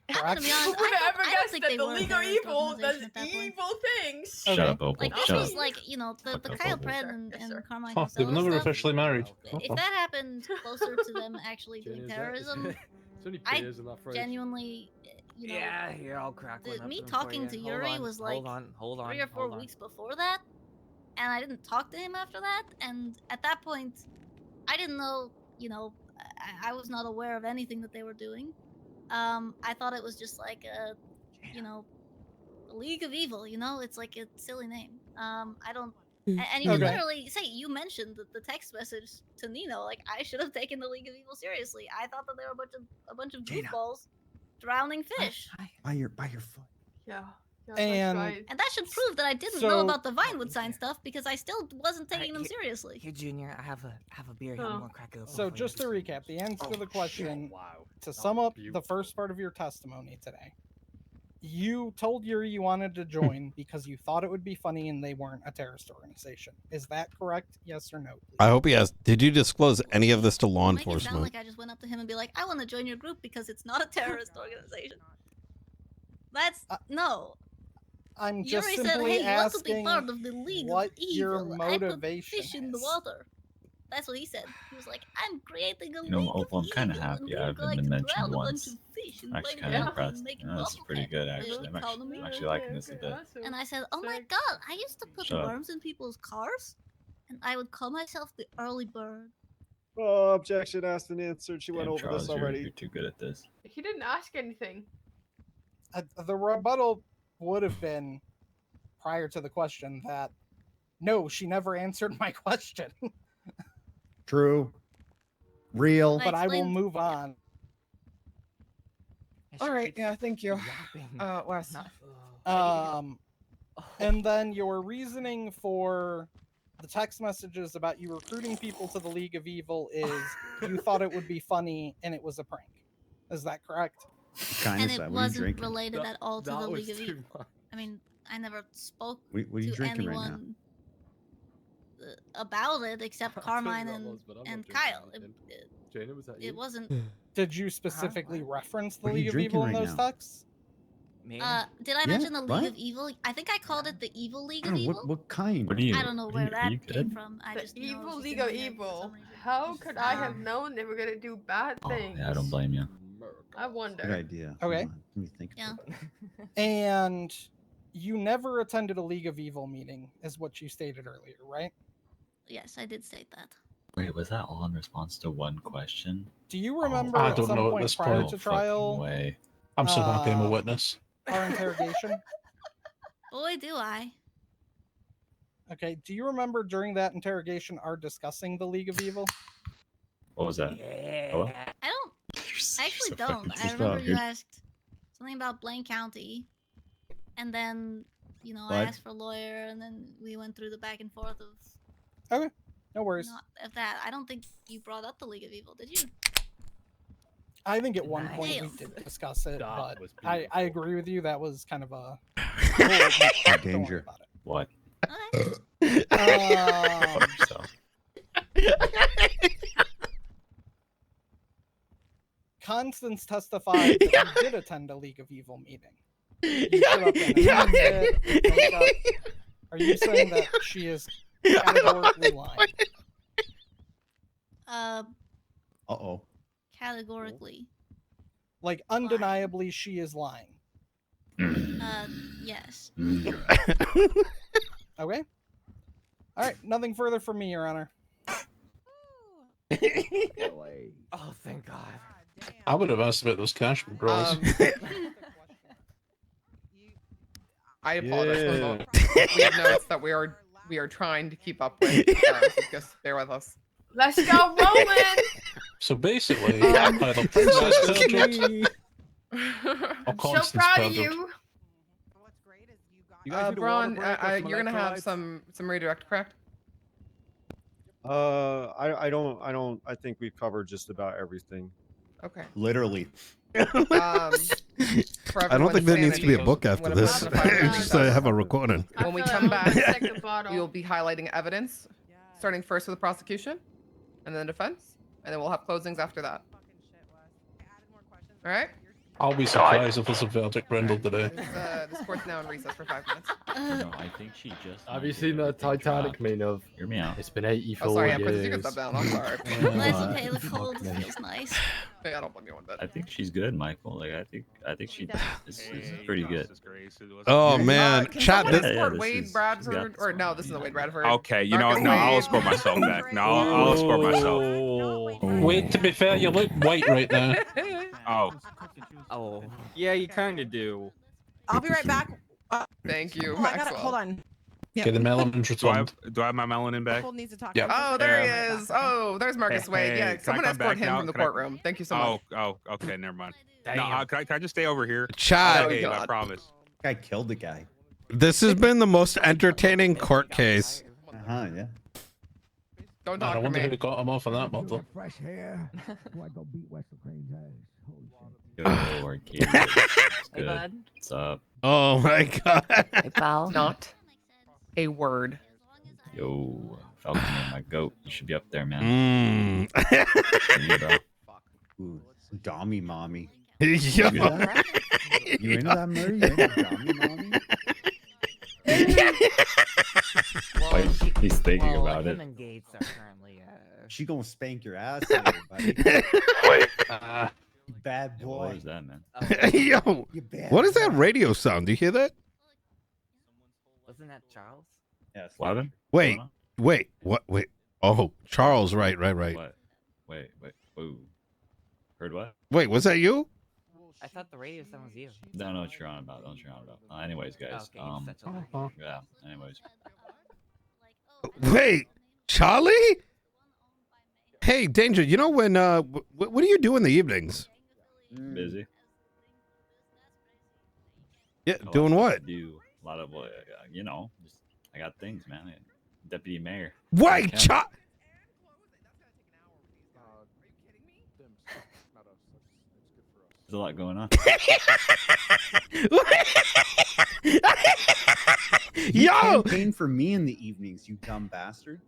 I'm gonna Correct? be honest. Who would have ever I don't guessed think that they the were a League of terrorist Evil does organization at that point. evil things? Shut up, Opal. Like this Shut was up. like, you know, the Fuck up, Kyle Opal. Pred Yes, and, sir. Yes, and sir. Carmine Fuck, they were Marcello never stuff. officially married. If that happened closer to them actually doing terrorism, I genuinely, you know, Yeah, here I'll crack one me open for talking you. to Hold Yuri on, was like hold on, 3 or 4 weeks before that, and I didn't talk to him after that. And at that point, I didn't know, you know, I was not aware of anything that they were doing. I thought it was just like a, you know, a League of Evil. You know, it's like a silly name. I don't. And you Okay. literally say you mentioned the text message to Nino. Like I should have taken the League of Evil seriously. I thought that they were a bunch of goofballs drowning fish. By your foot. Yeah. Yeah, And- that's right. And that should prove that I didn't know So- about the Vinewood sign stuff because I still wasn't taking them seriously. Here, Junior, I have a beer here. Oh. I'm gonna crack it open. So for just to you. recap, the answer to the question, Wow. to sum up the first part of your testimony today, you told Yuri you wanted to join because you thought it would be funny and they weren't a terrorist organization. Is that correct? Yes or no? Please? I hope he has. Did you disclose any of this to law Make it sound enforcement? like I just went up to him and be like, "I want to join your group because it's not a terrorist organization." That's no. I'm just Yuri said, simply "Hey, you want to be asking part of the League what of Evil? your I put motivation fish in the is. water." That's what he said. He was like, "I'm creating a You know, League Opal, I'm of kind of Evil, and happy I we're haven't going been to mentioned drown a bunch once. of fish and Actually, bring kind them of up and impressed. make No, this is bubble pretty head good, for the actually. I'm economy." actually liking this a bit. And I said, "Oh my god, I used to put Shut up. worms in people's cars, and I would call myself the early bird." Oh, objection asked and answered. She went Damn, over Charles, this you're already. too good at this. He didn't ask anything. The rebuttal would have been prior to the question that no, she never answered my question. True. Real. But I will explained- move on. All right. Yeah. Thank you. Yapping. Wes. And then your reasoning for the text messages about you recruiting people to the League of Evil is you thought it would be funny and it was a prank. Is that correct? Kind And of it sad. What are you wasn't drinking? related at all to that the was League of too Evil. much. I mean, I never spoke What are you to drinking right now? anyone about it except Carmine and Kyle. It wasn't. Did you specifically reference the What are you League of drinking Evil in right those now? texts? Me? Did I Yeah, mention the League what? of Evil? I think I called it the Evil League I of don't know, Evil. what kind? What are you? I don't know what where are that you came good? from. I The just know it evil was League in of my head for Evil. some reason. How could I have known they were gonna do bad Oh, things? yeah, I don't blame you. I Good wonder. idea. Okay. Hold on, let me think. Yeah. And you never attended a League of Evil meeting, is what you stated earlier, right? Yes, I did state that. Wait, was that all in response to one question? Do you remember I at don't some know at point this prior point. to No fucking trial way. I'm so happy I'm a witness. our interrogation. Boy, do I. Okay, do you remember during that interrogation our discussing the League of Evil? What was that? Hello? I don't. I actually so don't. fucking I remember you weird. asked something about Blaine County, and then I What? asked for a lawyer, and then we went through the back and forth of. Okay, no worries. Not of that. I don't think you brought up the League of Evil, did you? I think at one point we Nice. did discuss it, That but was I agree with you. That was kind of a Danger. What? Okay. Fuck yourself. Constance testified that you did attend a League of Evil meeting. You showed up and announced it. Are you saying that she is categorically lying? Uh-oh. Categorically. Like, undeniably, she is lying. Yes. Okay. All right, nothing further from me, Your Honor. Oh, thank God. I would have asked about those cash withdrawals. I apologize. Yeah. We have notes that we are trying to keep up with. So just bear with us. Let's go, Roman. So basically, either Princess Belgium or So Constance proud of Belgium. you. You guys need a Braun, water break or some you're gonna have electrolytes? some redirect, correct? I don't. I think we've covered just about everything. Okay. Literally. For I don't everyone's think there needs to be a sanity, book I'm after gonna this. put the fire Just have a recording. When we I feel come like I'll back, take the bottle. we will be highlighting evidence, starting first with the prosecution, and then the defense, and then we'll have closings after that. All right. I'll be surprised if there's a verdict rendered today. This court's now in recess for 5 minutes. No, I think she just. Have you seen the Titanic meme of? Hear me out. It's been 84 Oh, sorry, years. Chris, you can step down. I'm sorry. That's okay. The cold feels nice. Hey, I don't blame you one bit. I think she's good, Michael. Like I think she is pretty good. Oh man, Can chat. someone This, escort this Wade is- Bradford? she's got Or this no, one. this isn't Wade Bradford. Okay, you know, Marcus no, I'll Wade. escort myself back. No, I'll escort myself. Wait, to be fair, you look white right now. Oh, Oh. Yeah, you kind of do. I'll be right back. Thank you, Oh, I got it. Maxwell. Hold on. Okay, the melon returned. do I have my melanin back? Cole needs to talk. Yeah. Oh, there he is. Oh, there's Marcus Hey, Wade. hey, Yeah, can I someone come escort back him now? from the Can I- courtroom. Thank you so much. Oh, okay, never mind. No, Damn. can I just stay over here? chat. Okay, I God. promise. Guy killed the guy. This has been the most entertaining court case. Uh-huh, yeah. Don't I talk to wonder who me. got him off on that month. Fresh hair. Before I go beat Wesley Crane's ass. Holy shit. Yo, Arcadia. It's Hey, good. bud. What's up? Oh my god. Hey, pal. Not a word. Yo, Falcon, my goat. You should be up there, man. Yeah, bro. Ooh, Dommy mommy. Yo. You into that, Murray? You into Dommy mommy? Like, he's thinking about him it. and Gates are currently. She gonna spank your ass, later, buddy. Wait. You bad boy. What was that, man? Yo. You bad What is that boy. radio sound? Do you hear that? Wasn't that Charles? Yes. What? Wait. Wait. What? Wait. Oh, Charles. Right. What? Wait. Whoa. Heard what? Wait. Was that you? I thought the radio sound was you. Don't know what you're on about. Anyways, guys. Okay, you're such a liar. Yeah. Anyways. Wait. Charlie? Hey, Danger. You know when? What do you do in the evenings? Busy. Yeah. A lot Doing of stuff what? to do. A lot of just, I got things, man. Deputy mayor. Wait, Okay. There's a lot going on. You Yo. campaign for me in the evenings, you dumb bastard.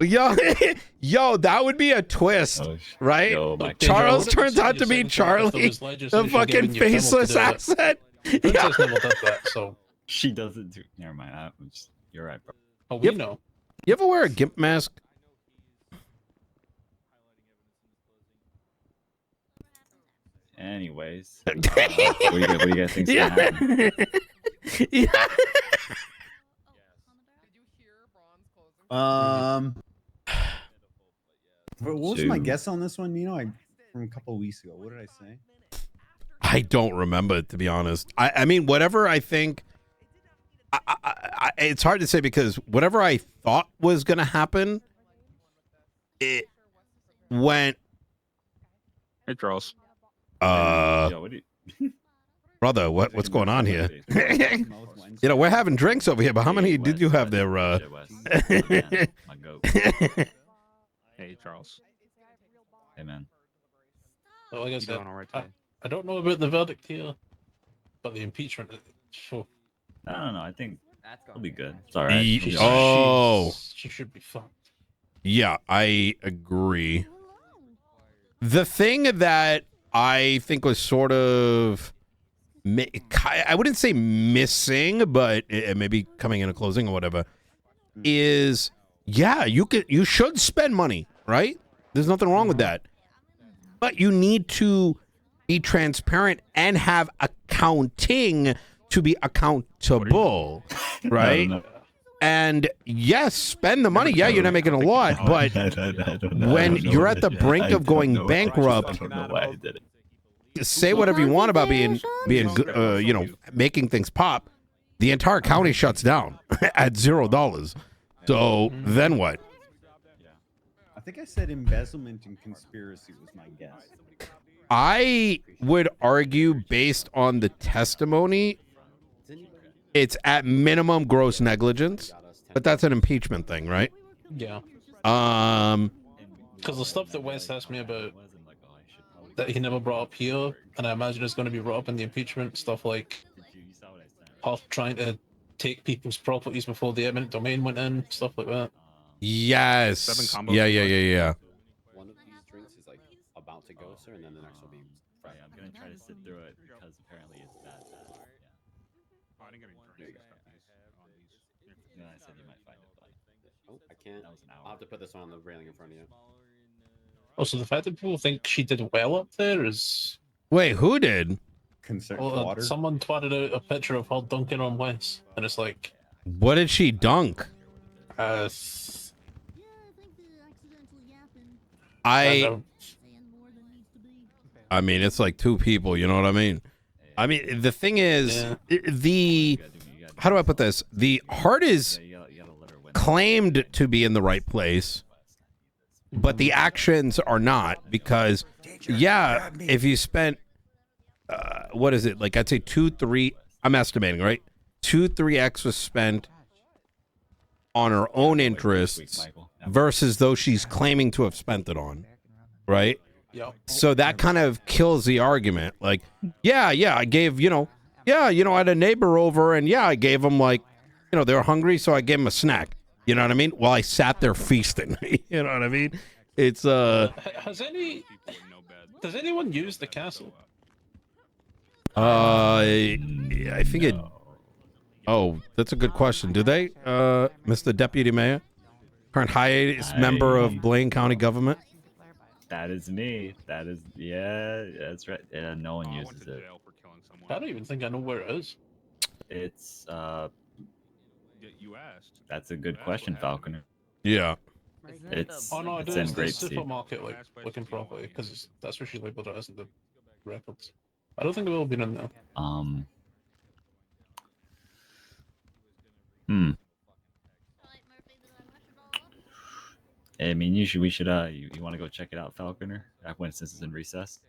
Yo, that would be a twist, Oh, right? yo, my Charles Danger, I turns out to be Charlie, the fucking faceless asset. Princess never did that, so. She doesn't do. Never mind. You're right, bro. Oh, we know. You ever wear a gimp mask? Anyways, what do you guys think's gonna happen? Yeah. What was my Two. guess on this one, Nino? From a couple of weeks ago. What did I say? I don't remember, to be honest. I mean, whatever I think, it's hard to say because whatever I thought was going to happen, it went. Hey, Charles. Yo, what do you... Brother, what's going on here? You know, we're having drinks over here, but how many did you have there? My goat. Hey, Charles. Hey, man. Well, like I You said, doing all right today? I don't know about the verdict here, but the impeachment. Sure. I think That's it'll be good. It's E- all right. Oh. She should be fucked. Yeah, I agree. The thing that I think was sort of, I wouldn't say missing, but maybe coming in a closing or whatever, is you should spend money, right? There's nothing wrong with that. But you need to be transparent and have accounting to be accountable, right? And yes, spend the money. Yeah, you're not making a lot, but when you're at the brink of going bankrupt, I don't know why I did it. say whatever you want about being making things pop. The entire county shuts down at $0. So then what? I think I said embezzlement and conspiracy was my guess. I would argue, based on the testimony, it's at minimum gross negligence, but that's an impeachment thing, right? Yeah. Because the stuff that Wes asked me about that he never brought up here, and I imagine it's going to be brought up in the impeachment, stuff like Huff trying to take people's properties before the eminent domain went in, stuff like that. Yes. Yeah. One of these drinks is like about to go, sir, and then the next will be. Right, I'm gonna try to sit through it because apparently it's bad. I didn't get any drinks. Yeah, I said you might find it, but Oh, I can't. that was an hour. I'll have to put this on the railing in front of you. Oh, so the fact that people think she did well up there is... Wait, who did? Someone twatted out a picture of her dunking on Wes, and it's like... What did she dunk? I mean, it's like two people, you know what I mean? I mean, the thing is, how do I put this? The heart is claimed to be in the right place, but the actions are not, because, yeah, if you spent, what is it? Like, I'd say 2-3, I'm estimating, right? 2-3x was spent on her own interests versus those she's claiming to have spent it on, right? So that kind of kills the argument. Like, yeah, I gave, I had a neighbor over, and I gave them, like, they were hungry, so I gave them a snack. You know what I mean? While I sat there feasting. You know what I mean? It's Does anyone use the castle? I think it. Oh, that's a good question. Do they, Mr. Deputy Mayor, current highest member of Blaine County government? That is me. That is, that's right. Yeah, no one uses it. I don't even think I know where it is. It's You asked. That's a good question, Falconer. Yeah. It's oh no, it it's is in the Grape Seed. supermarket, like looking properly, because that's where she labeled it as in the records. I don't think it will be in there. I mean, we should. You want to go check it out, Falconer? Since it's in recess.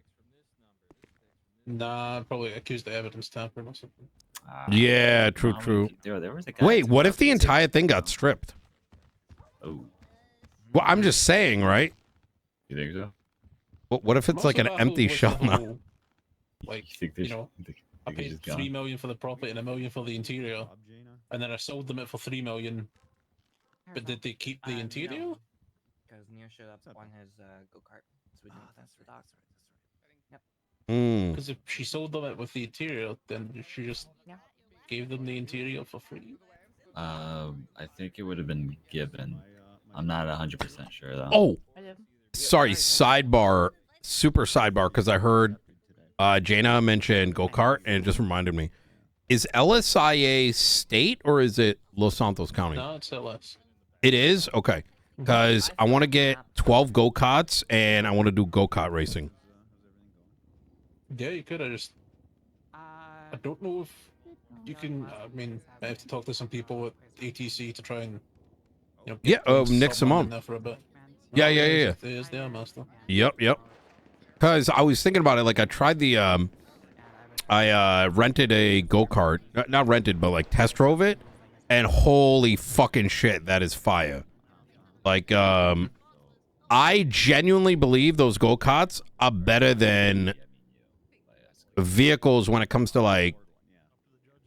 Nah, probably accused of evidence tampering or something. Yeah, true. There was a guy Wait, what if the entire thing got stripped? Oh. Well, I'm just saying, right? You think so? What if it's like an empty shell now? Like, I paid $3 million for the property and $1 million for the interior, and then I sold them it for $3 million. But did they keep the interior? Because Neo showed up on his go-kart. So we did that's the dogs. Because if she sold them it with the interior, then she just gave them the interior for free. I think it would have been given. I'm not 100% sure though. Oh, sorry. Sidebar, super sidebar, because I heard Jaina mention go-kart, and it just reminded me. Is LSIA state or is it Los Santos County? No, it's LS. It is? Okay. Because I want to get 12 go-karts, and I want to do go-kart racing. Yeah, you could. I just I don't know if you can. I mean, I have to talk to some people at ATC to try and Yeah, nix them on. there for a bit. Yeah, Oh, yeah, yeah, yeah. There's the master. Yep. Because I was thinking about it, like I tried the I rented a go-kart, not rented, but like test drove it, and holy fucking shit, that is fire. Like I genuinely believe those go-karts are better than vehicles when it comes to like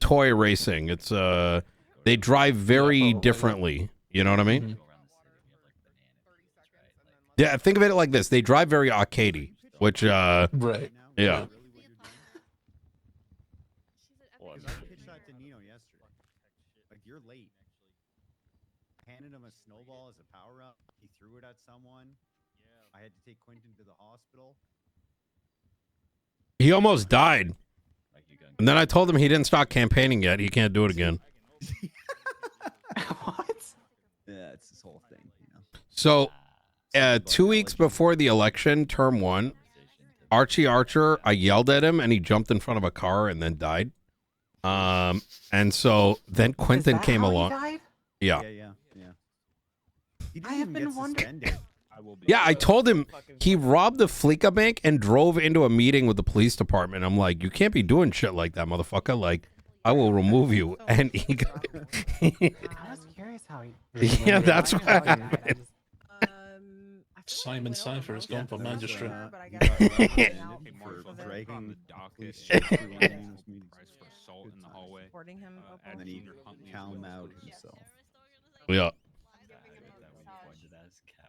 toy racing. It's they drive very differently, you know what I mean? Yeah, think of it like this. They drive very arcadey, which right. Yeah. I pitched that to Nino yesterday. Like, you're late. Handed him a snowball as a power up. He threw it at someone. I had to take Quentin to the hospital. He almost died. And then I told him he didn't start campaigning yet. He can't do it again. What? Yeah, it's this whole thing, you know. So, 2 weeks before the election, term 1, Archie Archer, I yelled at him and he jumped in front of a car and then died. And so then Quentin came along. Yeah. He didn't even get suspended. Yeah, I told him he robbed the Fleeca Bank and drove into a meeting with the police department. I'm like, you can't be doing shit like that, motherfucker. Like, I will remove you. And he got... I was curious how he... Yeah, that's what happened. Simon Cypher has gone for magistrate. And then he calmed out himself. Yeah.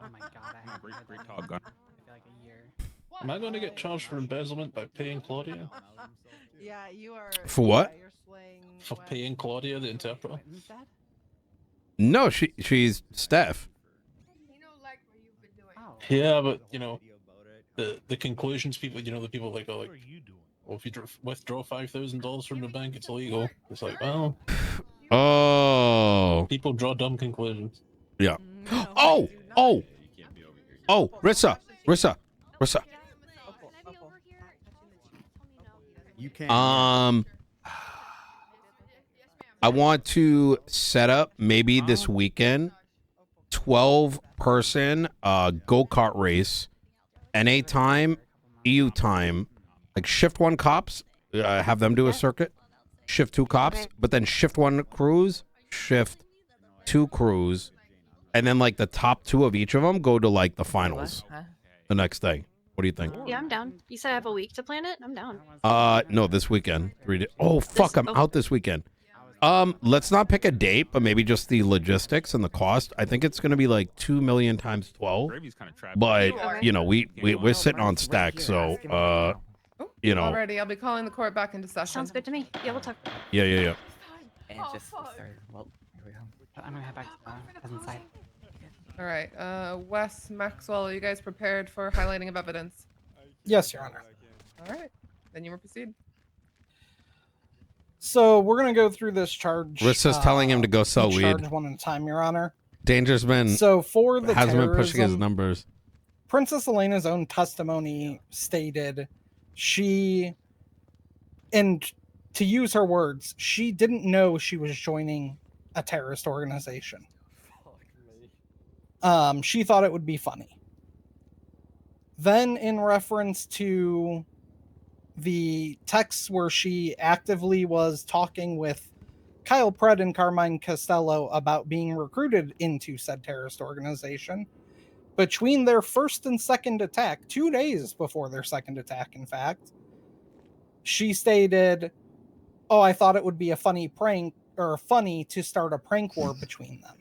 Oh my god, I have Great talk, Gunner. like a year. Am I going to get charged for embezzlement by paying Claudia? Yeah, you are. For what? You're slaying For paying Claudia, the interpreter? No, she's Steph. Yeah, but the conclusions people, the people like are like, well, if you withdraw $5,000 from the bank, it's illegal. It's like, well, oh, people draw dumb conclusions. Yeah. Oh, Rissa. You can. I want to set up maybe this weekend 12-person go-kart race, NA time, EU time, like shift 1 cops, have them do a circuit, shift 2 cops, but then shift 1 crews, shift 2 crews, and then like the top 2 of each of them go to like the finals the next day. What do you think? Yeah, I'm down. You said I have a week to plan it? I'm down. No, this weekend. 3 days. Oh, fuck, I'm out this weekend. Let's not pick a date, but maybe just the logistics and the cost. I think it's going to be like 2 million times 12. But, we're sitting on stacks, so, Already, I'll be calling the court back into session. Sounds good to me. Yeah, we'll talk. Yeah. And just started. Well, here we go. I'm gonna head back to present side. All right, Wes, Maxwell, are you guys prepared for highlighting of evidence? Yes, Your Honor. All right, then you may proceed. So we're gonna go through this charge. Rissa's telling him to go sell each weed. Charge one at a time, Your Honor. Danger's been So for the hasn't been pushing his terrorism, numbers. Princess Elena's own testimony stated and to use her words, she didn't know she was joining a terrorist organization. She thought it would be funny. Then in reference to the texts where she actively was talking with Kyle Pred and Carmine Costello about being recruited into said terrorist organization, between their first and second attack, 2 days before their second attack, in fact, she stated, "Oh, I thought it would be a funny prank, or funny to start a prank war between them."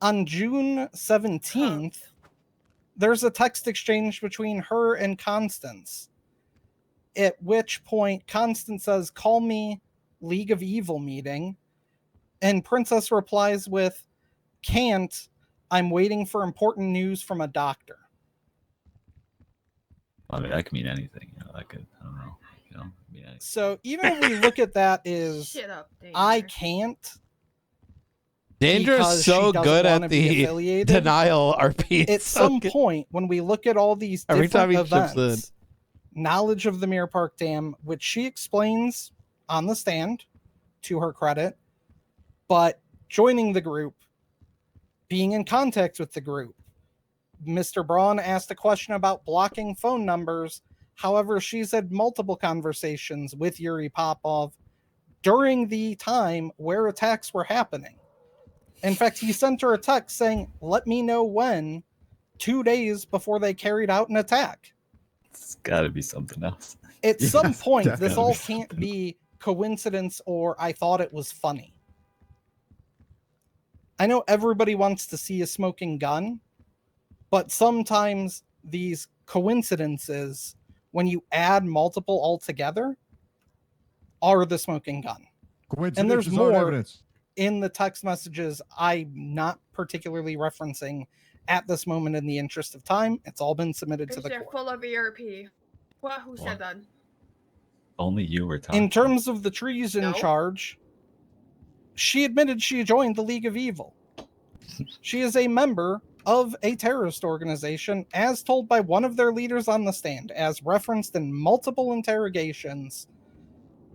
On June 17th, there's a text exchange between her and Constance, at which point Constance says, "Call me League of Evil meeting," and Princess replies with, "Can't. I'm waiting for important news from a doctor." I mean, that could mean anything. That could, I don't know. Mean anything. So even if we look at that as I can't, Danger's because so she doesn't good wanna at be the affiliated, denial RP. at some point when we look at all these Every time different he chips in. events, knowledge of the Mirror Park Dam, which she explains on the stand, to her credit, but joining the group, being in contact with the group. Mr. Braun asked a question about blocking phone numbers. However, she's had multiple conversations with Yuri Popov during the time where attacks were happening. In fact, he sent her a text saying, let me know when, 2 days before they carried out an attack. It's got to be something else. At some point, this definitely all can't be coincidence or I thought it was funny. I know everybody wants to see a smoking gun, but sometimes these coincidences, when you add multiple all together, are the smoking gun. And there's more in the text messages I'm not particularly referencing at this moment in the interest of time. It's all been submitted to Because the they're court. full of ERP. What? Who said that? Only you were talking. In terms of the treason charge, she admitted she joined the League of Evil. She is a member of a terrorist organization, as told by one of their leaders on the stand, as referenced in multiple interrogations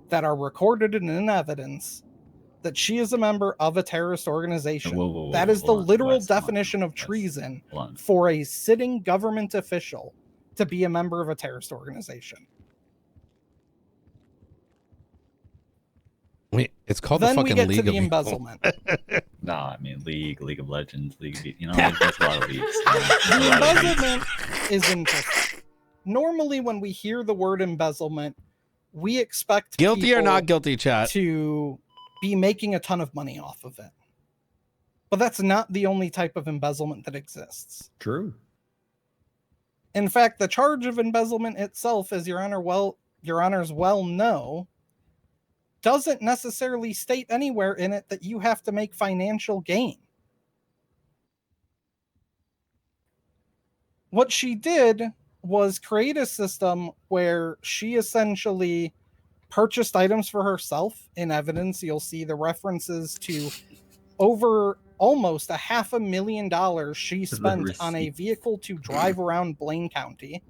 that are recorded and in evidence, that she is a member of a terrorist organization. That is the literal definition of treason for a sitting government official to be a member of a terrorist organization. Wait, it's called Then the we fucking get League to the of Evil. embezzlement. No, I mean League of Legends, there's a lot of leagues. The embezzlement is interesting. Normally, when we hear the word embezzlement, we expect Guilty or people not guilty, chat, to be making a ton of money off of it. But that's not the only type of embezzlement that exists. True. In fact, the charge of embezzlement itself, as Your Honors well know, doesn't necessarily state anywhere in it that you have to make financial gain. What she did was create a system where she essentially purchased items for herself. In evidence, you'll see the references to over almost $500,000 she spent on a vehicle to drive around Blaine County.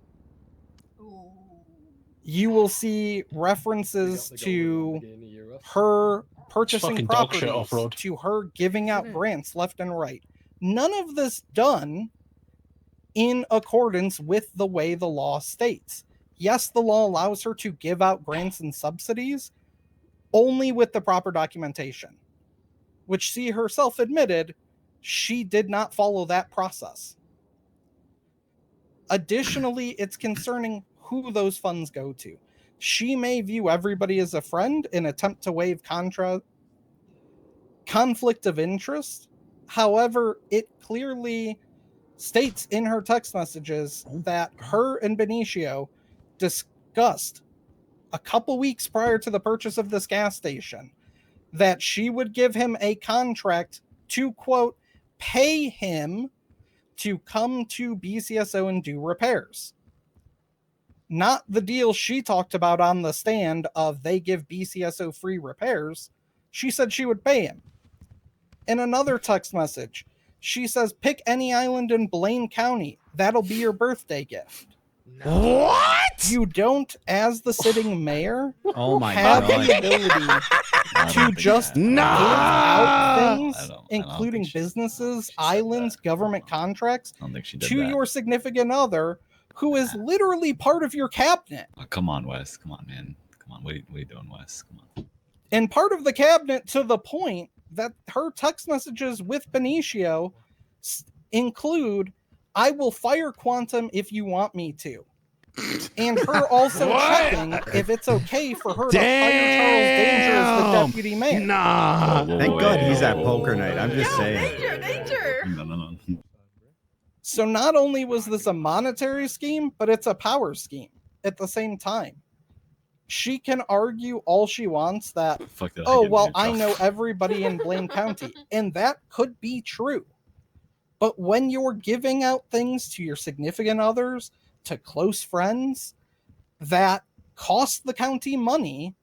You will see references to her purchasing properties, to her giving out grants left and right. None of this done in accordance with the way the law states. Yes, the law allows her to give out grants and subsidies only with the proper documentation, which she herself admitted she did not follow that process. Additionally, it's concerning who those funds go to. She may view everybody as a friend and attempt to waive conflict of interest. However, it clearly states in her text messages that her and Benicio discussed a couple weeks prior to the purchase of this gas station that she would give him a contract to, quote, pay him to come to BCSO and do repairs. Not the deal she talked about on the stand of they give BCSO free repairs. She said she would pay him. In another text message, she says, pick any island in Blaine County. That'll be your birthday gift. What? You don't, as the sitting mayor, Oh my have God. the ability to just give out things, including businesses, islands, government contracts, to your significant other, who is literally part of your cabinet. Oh, come on, Wes. Come on, man. Come on. What are you doing, Wes? Come on. And part of the cabinet to the point that her text messages with Benicio include, I will fire Quantum if you want me to. And her also checking if it's okay for her to fire Charles Danger as the deputy mayor. Nah. Thank God he's at poker night. I'm just saying. Danger! No. So not only was this a monetary scheme, but it's a power scheme at the same time. She can argue all she wants that, oh, well, I know everybody in Blaine County. And that could be true. But when you're giving out things to your significant others, to close friends, that cost the county money,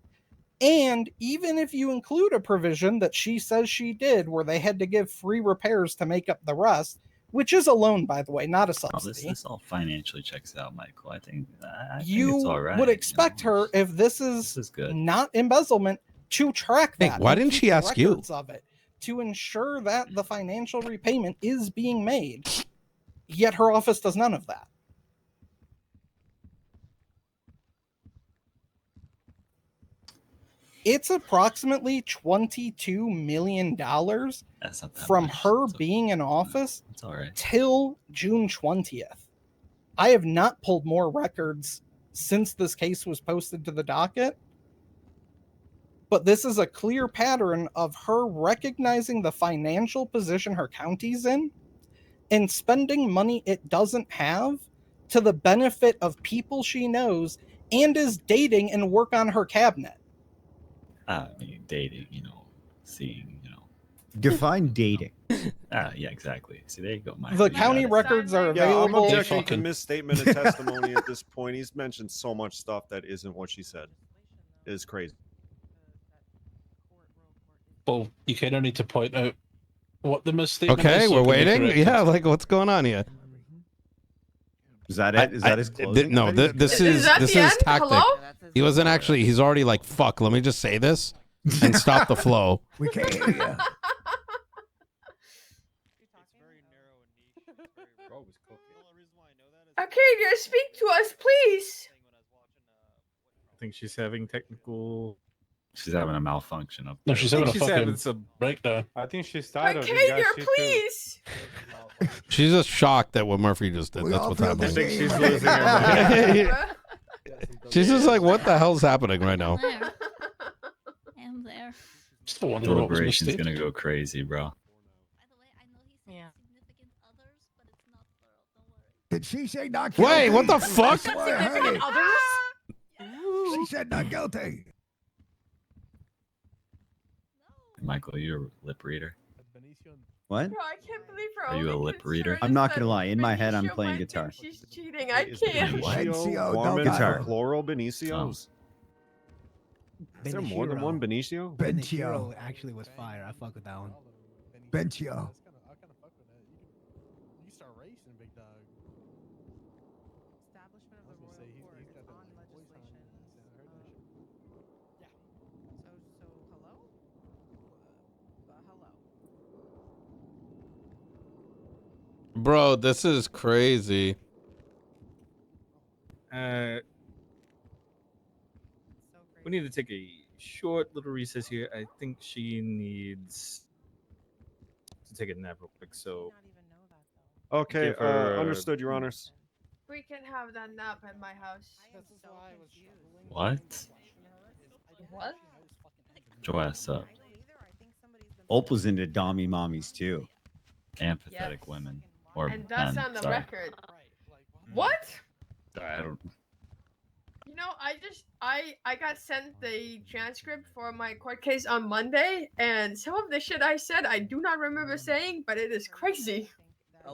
and even if you include a provision that she says she did where they had to give free repairs to make up the rest, which is a loan, by the way, not a Oh, subsidy. this all financially checks out, Michael. I think it's You all right. would expect her, if this is good. not embezzlement, to track Hey, that. why and didn't keep she ask you? records of it to ensure that the financial repayment is being made. Yet her office does none of that. It's approximately $22 million from her being in office It's all right. till June 20th. I have not pulled more records since this case was posted to the docket, but this is a clear pattern of her recognizing the financial position her county's in and spending money it doesn't have to the benefit of people she knows and is dating and work on her cabinet. I mean, dating, seeing, Define dating. Yeah, exactly. See, there you go, Michael. The You county got it. records are Yeah, I'm available. objecting to misstatement of testimony at this point. He's mentioned so much stuff that isn't what she said. It is crazy. Well, you kind of need to point out what the misstatement is. Okay, so we're it can be waiting. corrected. Yeah, like what's going on here? Is that it? Is that his closing? No, this is tactic. Hello? He wasn't actually. He's already like, fuck. Let me just say this and stop the flow. We can't hear you. Arcadia, speak to us, please. I think she's having technical. She's having a malfunction up No, there. she's having a She's fucking having some breakdown. I think she's tired of Arcadia, you guys. please. She's just shocked at what Murphy just did. We That's all what's feel happening. I think she's Yeah. losing her mind. She's just like, what the hell's happening right now? There. I'm there. Still wondering what was Deliberation's mistaken. gonna go crazy, bro. By the way, I know he said Yeah. significant others, but it's not plural. Don't worry. Did she say not guilty? Wait, what the I fuck? swear I heard it. Others? She said not guilty. Michael, you're a lip reader. What? Bro, I can't believe her Are you a only lip reader? concern I'm is not that gonna lie. In my head, I'm Benicio playing might think guitar. She's cheating. I Is can't. Benicio, Guarman no guitar. for plural Benicios? Is there more than one Benicio? Bencio. actually was fire. I fuck with that one. Bencio. Establishment of the royal court is on legislation. So hello? Hello. Bro, this is crazy. We need to take a short little recess here. I think she needs to take a nap real quick. So Okay, Give her- understood, Your Honors. We can have that nap at my house. What? What? Joe ass up. Ope was into dommy mommies too. And pathetic women. Or And that's men. on the Sorry. record. What? I don't. You know, I got sent the transcript for my court case on Monday, and some of the shit I said I do not remember saying, but it is crazy.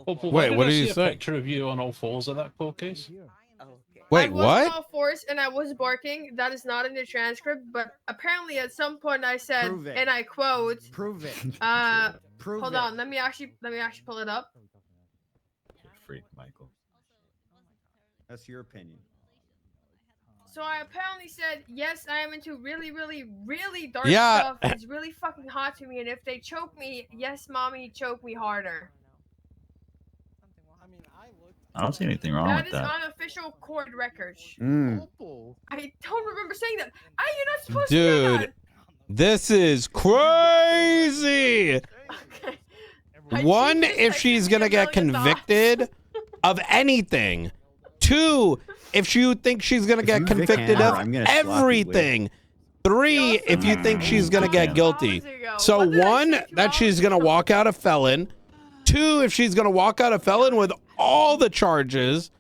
Wait, Wait, what I did you see a say? picture of you on all fours of that court case? I Wait, was what? all force and I was barking. That is not in the transcript, but apparently at some point I said, Prove it. and I quote, Prove it. Prove hold it. on, let me actually pull it up. Freak, Michael. That's your opinion. So I apparently said, yes, I am into really, really, really dark Yeah. stuff. It's really fucking hot to me, and if they choke me, yes, mommy, choke me harder. I don't see anything wrong That with is that. on official court records. Mm. I don't remember saying that. You're not supposed to hear Dude, this is crazy. that. Okay. One, just if texted she's me gonna a get million thoughts. convicted of anything. Two, if you think she's gonna get you Vic convicted Hammer, of I'm gonna slap you with everything. Three, if you think she's gonna get guilty. So What did I one, say 2 that she's hours gonna ago? walk out a felon. Two, if she's gonna walk out a felon with all the charges.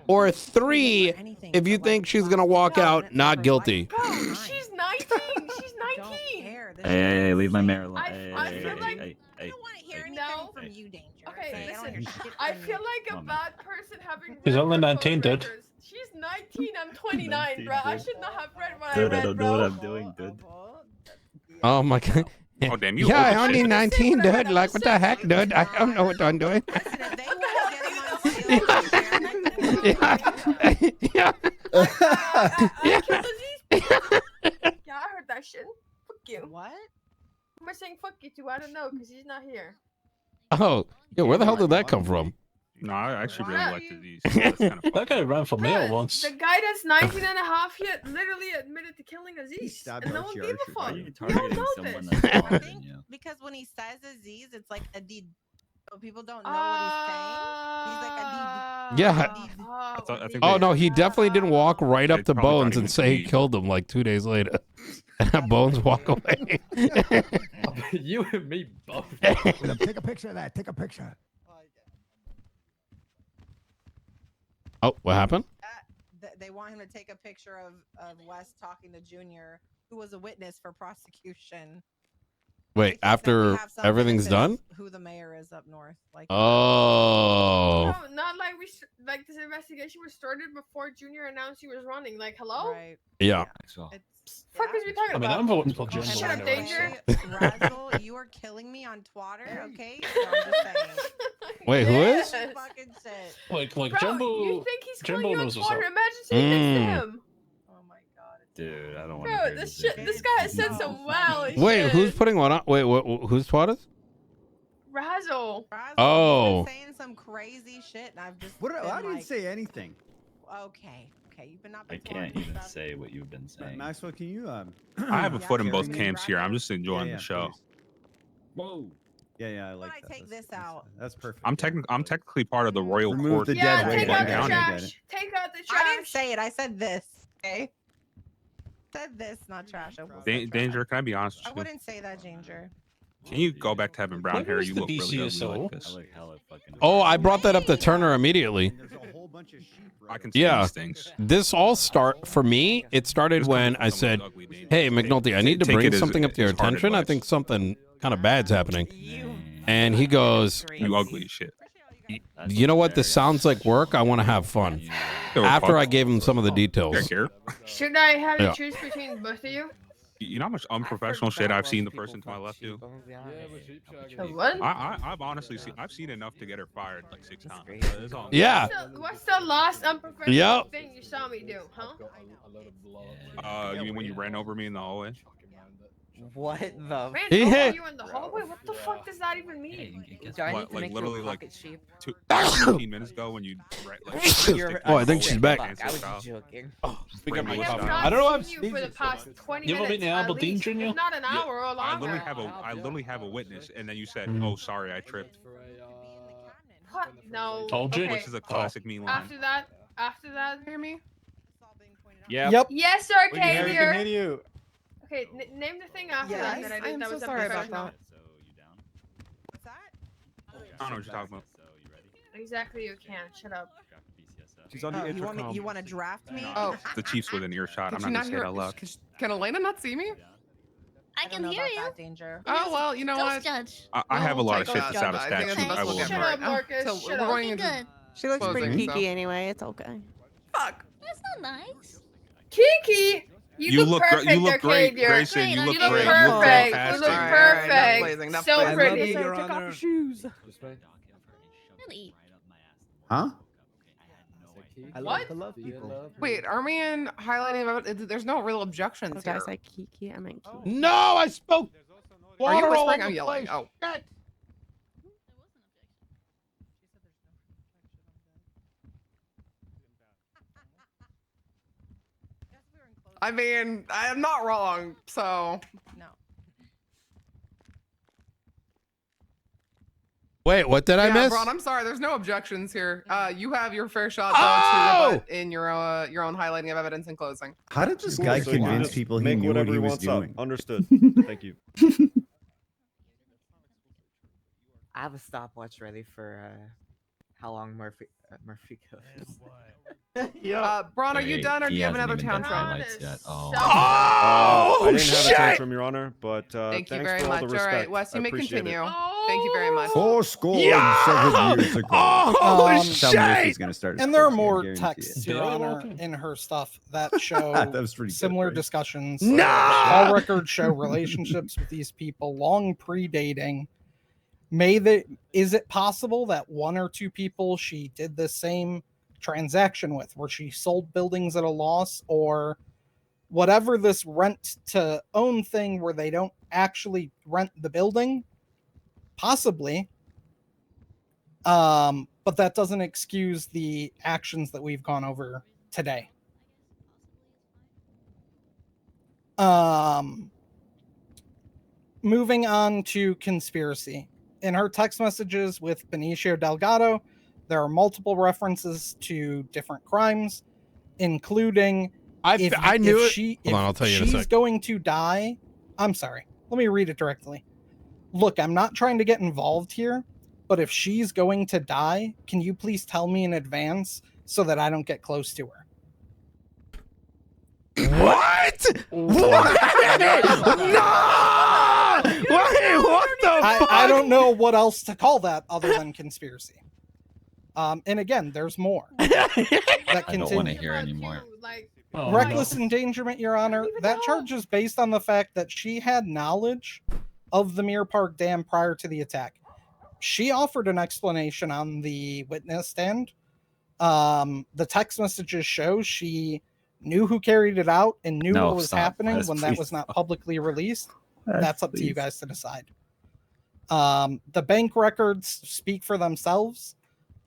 Or three, if you think she's gonna walk out not guilty. Bro, she's 19. She's 19. Hey, leave my mayor alone. I Hey, feel like- hey, I don't want to hear anything No. from you, Danger. Okay, I don't hear listen. shit I from feel you. like a Come on, man. bad person having. She's read only her 19, phone dude. records. She's 19. I'm 29, 19, bro. I dude. should not have read what Dude, I I read, don't bro. know what I'm doing, dude. Oh my god. Oh damn, you. Yeah, I old only shit. 19, dude. Like, what the heck, dude? I don't know what I'm doing. Yeah. Yeah, I heard that shit. Fuck you. What? Who am I saying fuck you to? I don't know, because he's not here. Oh, yeah. Where the hell did that come from? No, I actually really like disease. That guy ran for mayor once. The guy that's 19 and a half yet literally admitted to killing Aziz. And no one gave a fuck. We all know this. I think because when he says Aziz, it's like Adid. So people don't know what he's saying. He's like Adid. Yeah. Oh, no, he definitely didn't walk right up to Bones and say he killed him like 2 days later. And have Bones walk away. You and me both. Take a picture of that. Take a picture. Oh, what happened? They want him to take a picture of Wes talking to Junior, who was a witness for prosecution. Wait, after everything's done? Who the mayor is up north? Like. Oh. No, not like like this investigation was started before Junior announced he was running. Like, hello? Right. Yeah. Fuck is we talking I mean, about? I'm voting for Jimbo. Shut up, Danger. Razzle, you are killing me on Twitter, okay? So I'm just saying. Wait, who is? Fucking shit. Like Bro, Jimbo. you think he's killing Jimbo you on knows what's Twitter? up. Imagine sitting next to him. Dude, I don't want Bro, this shit. This guy has said some wild Wait, shit. who's putting one on? Wait, who's Twadas? Razzle. Oh. Saying some crazy shit, and I've just. I didn't say anything. Okay, you've been not. I can't even say what you've been saying. Maxwell, can you? I have a foot in both carry me? camps here. I'm just enjoying Yeah, the show. please. Whoa. Yeah, I like that. Take this out. That's perfect. I'm technically part of the royal Remove court. the Yeah, dead weight. take I out got the it, I got trash. it. Take out the trash. I didn't say it. I said this. Okay. Said this, not trash. Danger, can I be honest I with you? wouldn't say that, Danger. Can you go back to having brown hair? You look really ugly like this. Oh, I brought that up to Turner immediately. I can see Yeah, these things. this all for me. It started when I said, "Hey, McNulty, I need to Take bring it as- something up to your as hard attention. I advice. think something kind of bad's happening." And he goes, You ugly as shit. "You know what? This sounds like work. I want to have fun." After I gave him some of the details. Should I have Yeah. to choose between both of you? You know how much unprofessional shit I've seen the person to my left do? What? I've honestly seen enough to get her fired like 6 times. That's all. Yeah. What's the last unprofessional Yep. thing you saw me do, huh? You mean when you ran over me in the hallway? What the? Ran He over hit- you in the hallway? What the fuck does that even mean? Do I need What, to like make you a literally like pocket sheep? 15 minutes ago when you Oh, I think she's back. Fuck, I was joking. We got my I have coffee. not I don't know. I've seen you for the past 20 You ever minutes been to at Aberdeen, least, Junior? if not an hour or I longer. literally have a witness, and then you said, Mm-hmm. "Oh, sorry, I tripped," What? No. Told you. Okay. which is a classic me line. After that, Hear me? Yeah. Yep. yes, sir, We can hear you, Xavier. can hear you. Okay, name the thing after Yes, that I did I'm that so was sorry about unprofessional. that. What's that? I don't know what you're talking about. Exactly, you can. Shut up. She's on the intercom. You want to draft me? Oh. The Chiefs within earshot. I'm Did not you gonna say it hear? out loud. Can Elena not see me? I can hear you. Danger. Oh well, you know Ghost what? judge. I have a lot of Take shit those that's out of judge. I think statute. it's I the will best Shut we'll up, get. Marcus. So Shut we're up. going Okay, into good. She looks pretty closing, geeky so- anyway. It's okay. Fuck. That's not nice. Kiki, you look perfect, you look great, Arcadia. Grayson. You Great, look You look great. perfect. You look You fantastic. look Alright, alright, enough perfect. blazing, enough So blazing. pretty. Take off your shoes. Really? Huh? I What? love people. Wait, are we in highlighting about? There's no real objections Oh, did I here. say Kiki? I meant Kiki. No, I spoke. Are you water all whispering? over I'm the yelling. place. Oh. Shit. I mean, I am not wrong, so. No. Wait, what did I Yeah, miss? Braun, I'm sorry. There's no objections here. You have your fair shot though, to rebut in your own highlighting of evidence in closing. How did this Cool, guy so you convince just people he make knew what whatever he was wants up. doing? Understood. Thank you. I have a stopwatch ready for how long Murphy goes. Braun, are you Wait, done, or do he you have hasn't another even done tantrum? highlights yet. Oh. I didn't have shit! a tantrum, Your Honor, but Thank you thanks very for all much. the All right, respect. Wes, you I may appreciate it. continue. Oh Thank you very much. 70 Yeah! years ago. Oh, Some shit! Murphy's gonna start. his And there are course, I more guarantee texts, it. Your Honor, in her stuff that show That was pretty good, similar right? discussions. No! All records show relationships with these people long predating. Is it possible that one or two people she did the same transaction with, where she sold buildings at a loss, or whatever this rent to own thing where they don't actually rent the building? Possibly. But that doesn't excuse the actions that we've gone over today. Moving on to conspiracy. In her text messages with Benicio Delgado, there are multiple references to different crimes, including I knew it. Hold Hold on, I'll tell you in a sec. she's going to die. I'm sorry. Let me read it directly. Look, I'm not trying to get involved here, but if she's going to die, can you please tell me in advance so that I don't get close to her? What? What? No! Wait, what the fuck? I don't know what else to call that other than conspiracy. And again, there's more. That I don't want to hear anymore. Reckless endangerment, Your Honor. That charge is based on the fact that she had knowledge of the Mirror Park Dam prior to the attack. She offered an explanation on the witness stand. The text messages show she knew who carried it out and knew what was happening when that was not publicly released. That's up to you guys to decide. The bank records speak for themselves.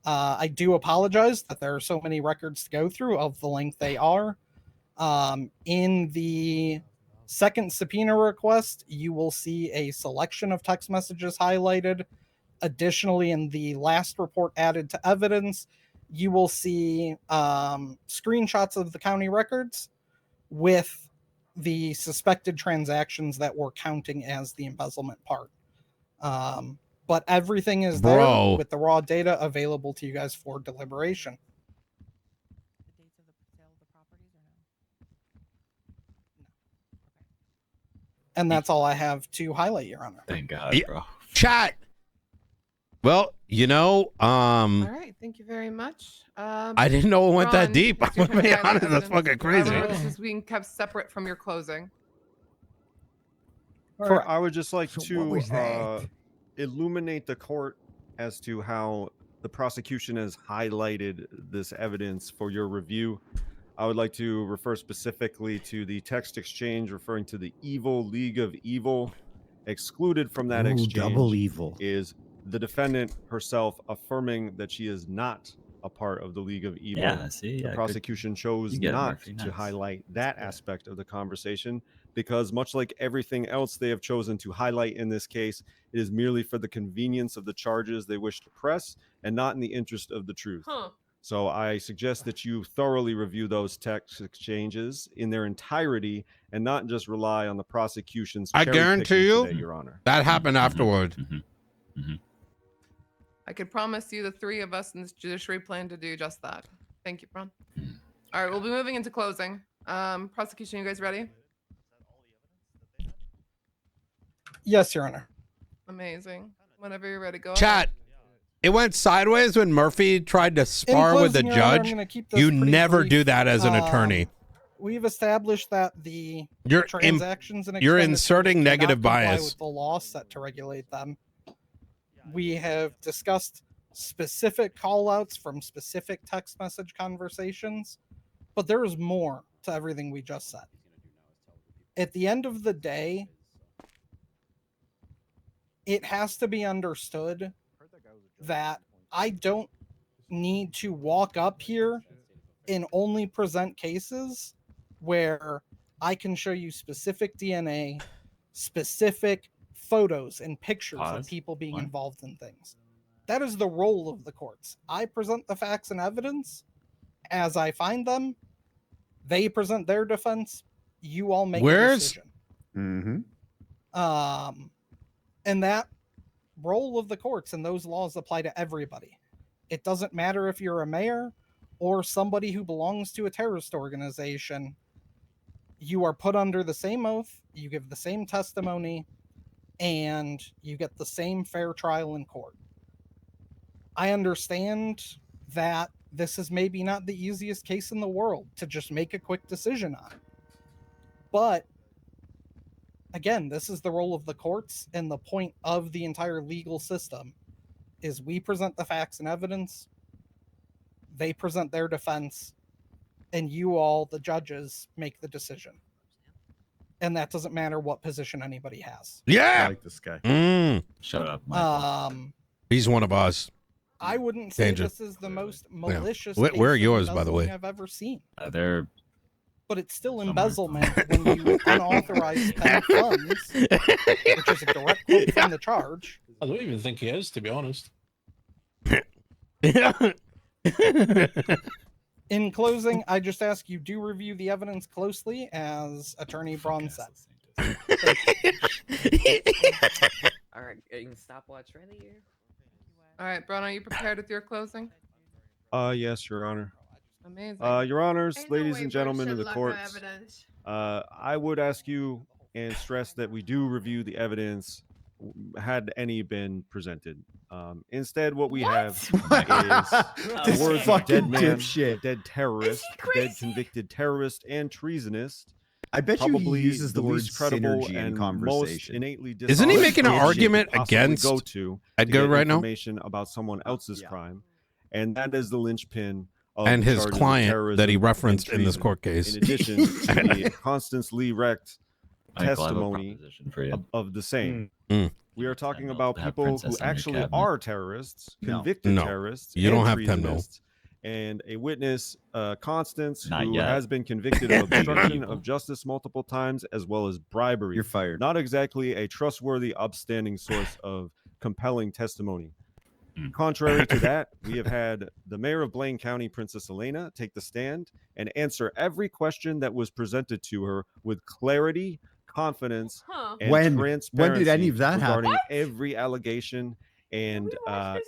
I do apologize that there are so many records to go through of the length they are. In the second subpoena request, you will see a selection of text messages highlighted. Additionally, in the last report added to evidence, you will see screenshots of the county records with the suspected transactions that we're counting as the embezzlement part. But everything is there with the raw data available to you guys for deliberation. And that's all I have to highlight, Your Honor. Thank God, bro. Chat. Well, All right, thank you very much. I didn't know it went that Ron, deep. I'm gonna be honest, that's fucking crazy. This is being kept separate from your closing. All right, I would just like to illuminate the court as to how the prosecution has highlighted this evidence for your review. I would like to refer specifically to the text exchange referring to the evil League of Evil. Excluded from that exchange double evil. is the defendant herself affirming that she is not a part of the League of Evil. Yeah, see, the yeah, prosecution chose You get it, not Murphy, to nice. highlight that aspect of the conversation because, much like everything else they have chosen to highlight in this case, it is merely for the convenience of the charges they wish to press and not in the interest of the truth. So I suggest that you thoroughly review those text exchanges in their entirety and not just rely on the prosecution's I cherry guarantee picking you today, Your Honor. that happened afterward. I could promise you the three of us in this judiciary plan to do just that. Thank you, Ron. All right, we'll be moving into closing. Prosecution, you guys ready? Yes, Your Honor. Amazing. Whenever you're ready, go Chat. It went sideways when Murphy tried to spar with the closing, Your Honor, I'm judge. gonna keep this You pretty never brief. do that as an attorney. We've established that the You're transactions and you're expenditures inserting cannot negative comply bias. with the law set to regulate them. We have discussed specific call-outs from specific text message conversations, but there is more to everything we just said. At the end of the day, it has to be understood that I don't need to walk up here and only present cases where I can show you specific DNA, specific photos and pictures of people being involved in things. That is the role of the courts. I present the facts and evidence as I find them. They present their defense. You all make a decision. And that role of the courts and those laws apply to everybody. It doesn't matter if you're a mayor or somebody who belongs to a terrorist organization. You are put under the same oath, you give the same testimony, and you get the same fair trial in court. I understand that this is maybe not the easiest case in the world to just make a quick decision on. But again, this is the role of the courts, and the point of the entire legal system is we present the facts and evidence, they present their defense, and you all, the judges, make the decision. And that doesn't matter what position anybody has. Yeah. I like this guy. Shut up, Michael. He's one of us. I wouldn't say Danger. this is the most malicious Where case are of yours, by the way? embezzling I've ever seen. They're But it's still embezzlement when you unauthorized spend funds, which is a direct quote from the charge. I don't even think he is, to be honest. In closing, I just ask you do review the evidence closely, as Attorney Braun said. All right, you can stopwatch ready here. All right, Braun, are you prepared with your closing? Yes, Your Honor. Amazing. Your Honors, Ain't no ladies way and Bruce gentlemen said of the lack of courts, evidence. I would ask you and stress that we do review the evidence had any been presented. Instead, what we have is the words of dead man, dead terrorist, dead convicted terrorist, and treasonist. I bet you he probably uses the word least credible synergy in and conversation. most innately Isn't he dishonest making an bullshit argument you could possibly against go to Edgar get right now? information about someone else's crime, and that is the linchpin of And his charges of client that he terrorism referenced and in this treason. court case. In addition to the constantly wrecked Michael, I have a testimony proposition for you. of the same. Mm. We are talking about have people who Princess on your actually cabinet. are terrorists, No. convicted No. terrorists, You and don't have 10 mil. treasonists, and a witness, Constance, Not who yet. has been convicted of obstruction People. of justice multiple times, as well as bribery. You're fired. Not exactly a trustworthy, upstanding source of compelling testimony. Contrary to that, we have had the mayor of Blaine County, Princess Elena, take the stand and answer every question that was presented to her with clarity, confidence, Huh. and When transparency did any of that happen? regarding every allegation and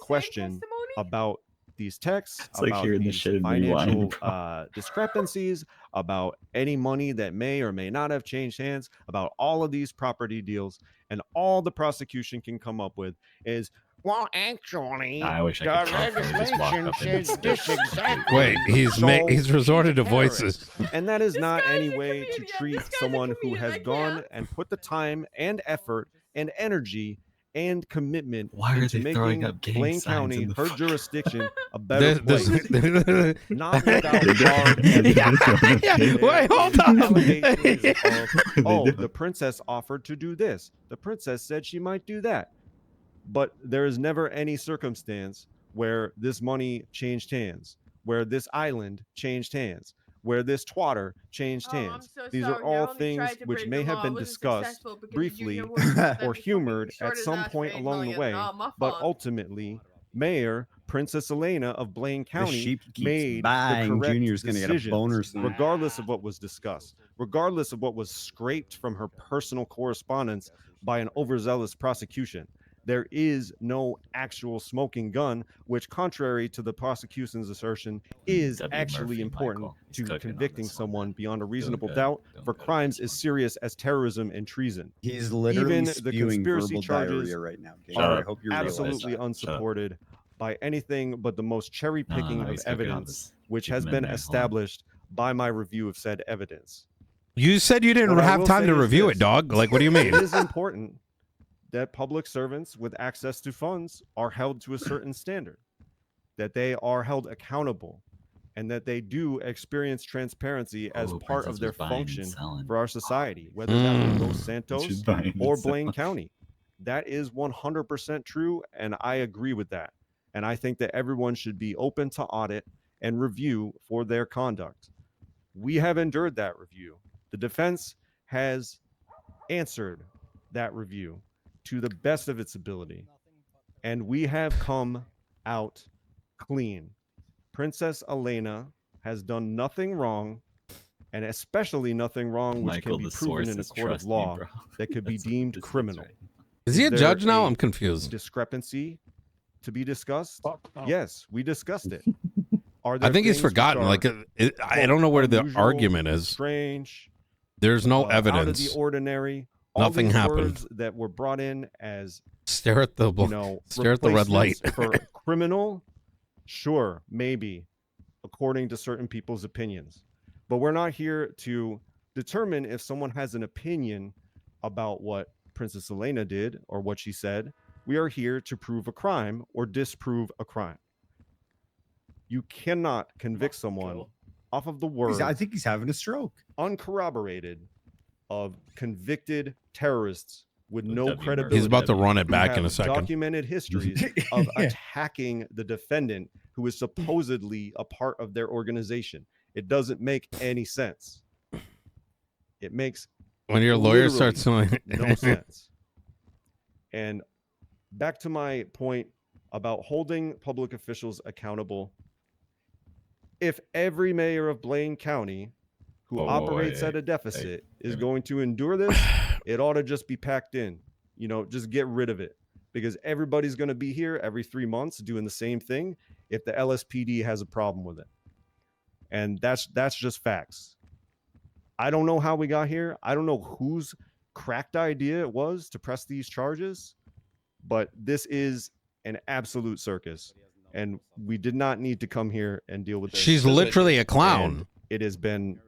question about these texts, It's like about hearing the these shit in financial rewind, bro. discrepancies, about any money that may or may not have changed hands, about all of these property deals, and all the prosecution can come up with is, well, actually, I wish I could talk. I just walk up and this exactly. Wait, he's resorted to voices. And that is not any guy's a way to comedian. treat This guy's a someone who comedian. has I gone can't. and put the time and effort and energy and commitment Why are into they throwing making up gang Blaine signs County, in the her fucking- jurisdiction, a better place. This- Not without regard and Wait, hold on. allegations of, oh, the princess offered to do this. The princess said she might do that. But there is never any circumstance where this money changed hands, where this island changed hands, where this twatter changed Oh, I'm hands. so These sorry. are I all only things tried to which break may the have law. been I wasn't discussed successful because briefly you know, or humored at shorted some ass point for 8 along the million. way. Oh, my But fault. ultimately, Mayor Princess Elena of Blaine County sheep keeps made buying. the correct Junior's gonna get a decisions, boner soon. regardless of what was discussed, regardless of what was scraped from her personal correspondence by an overzealous prosecution. There is no actual smoking gun, which, contrary to the prosecution's assertion, is W. actually Murphy, important Michael. He's to cooking on convicting this one, someone beyond a reasonable good. doubt Doing for good on crimes this as one. serious as terrorism and treason. He's literally Even the spewing conspiracy verbal charges diarrhea right now. Gang. Shut I up. hope you realize absolutely that. unsupported by anything but the most cherry picking No, of he's cooking on evidence, this. which Keep has him in been there. Hold on. established by my review of said evidence. You said you didn't What I have will time say to is review this. it, dog. Like, what do you mean? It is important that public servants with access to funds are held to a certain standard, that they are held accountable, and that they do experience transparency as Oh, part Princess of their was buying and function selling. for our society, whether that be Los She's Santos buying or and Blaine selling. County. That is 100% true, and I agree with that. And I think that everyone should be open to audit and review for their conduct. We have endured that review. The defense has answered that review to the best of its ability, and we have come out clean. Princess Elena has done nothing wrong, and especially nothing wrong which Michael, can be the proven in a sources court of trust me, law bro. that could be That's what deemed this is criminal. right now. Is he a there judge now? a I'm confused. Discrepancy to be discussed? Fuck no. Yes, we discussed it. Are I there think he's things which forgotten. are, Like, I quote, don't know where the unusual, argument is. strange, There's no out of the evidence. ordinary, all Nothing these happened. words that were brought in as Stare at the stare at the red light. replacements for criminal, sure, maybe, according to certain people's opinions. But we're not here to determine if someone has an opinion about what Princess Elena did or what she said. We are here to prove a crime or disprove a crime. You cannot convict someone off of the words. I think he's having a stroke. Uncorroborated of convicted terrorists with no credibility. He's about to run it who back in have a second. Documented histories of attacking the defendant who is supposedly a part of their organization. It doesn't make any sense. It makes When your lawyer literally starts doing no sense. And back to my point about holding public officials accountable. If every mayor of Blaine County who operates at a deficit is going to endure this, it ought to just be packed in. You know, just get rid of it, because everybody's going to be here every 3 months doing the same thing if the LSPD has a problem with it. And that's just facts. I don't know how we got here. I don't know whose cracked idea it was to press these charges, but this is an absolute circus. And we did not need to come here and deal with this. She's literally a clown. And it has been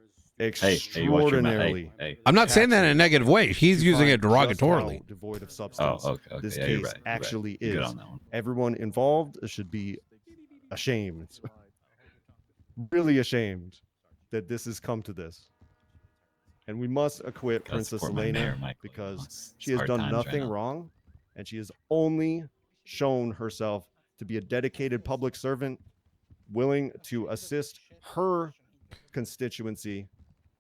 watch your mouth. extraordinarily. I'm not saying that in a negative way. He's using it derogatorily. Devoid of substance. Okay. This Yeah, case you're right. actually You're is. good on that one. Everyone involved should be ashamed. Really ashamed that this has come to this. And we must acquit Gotta Princess support my Elena mayor, Michael. because she It's has hard done times right nothing now. wrong, and she has only shown herself to be a dedicated public servant willing to assist her constituency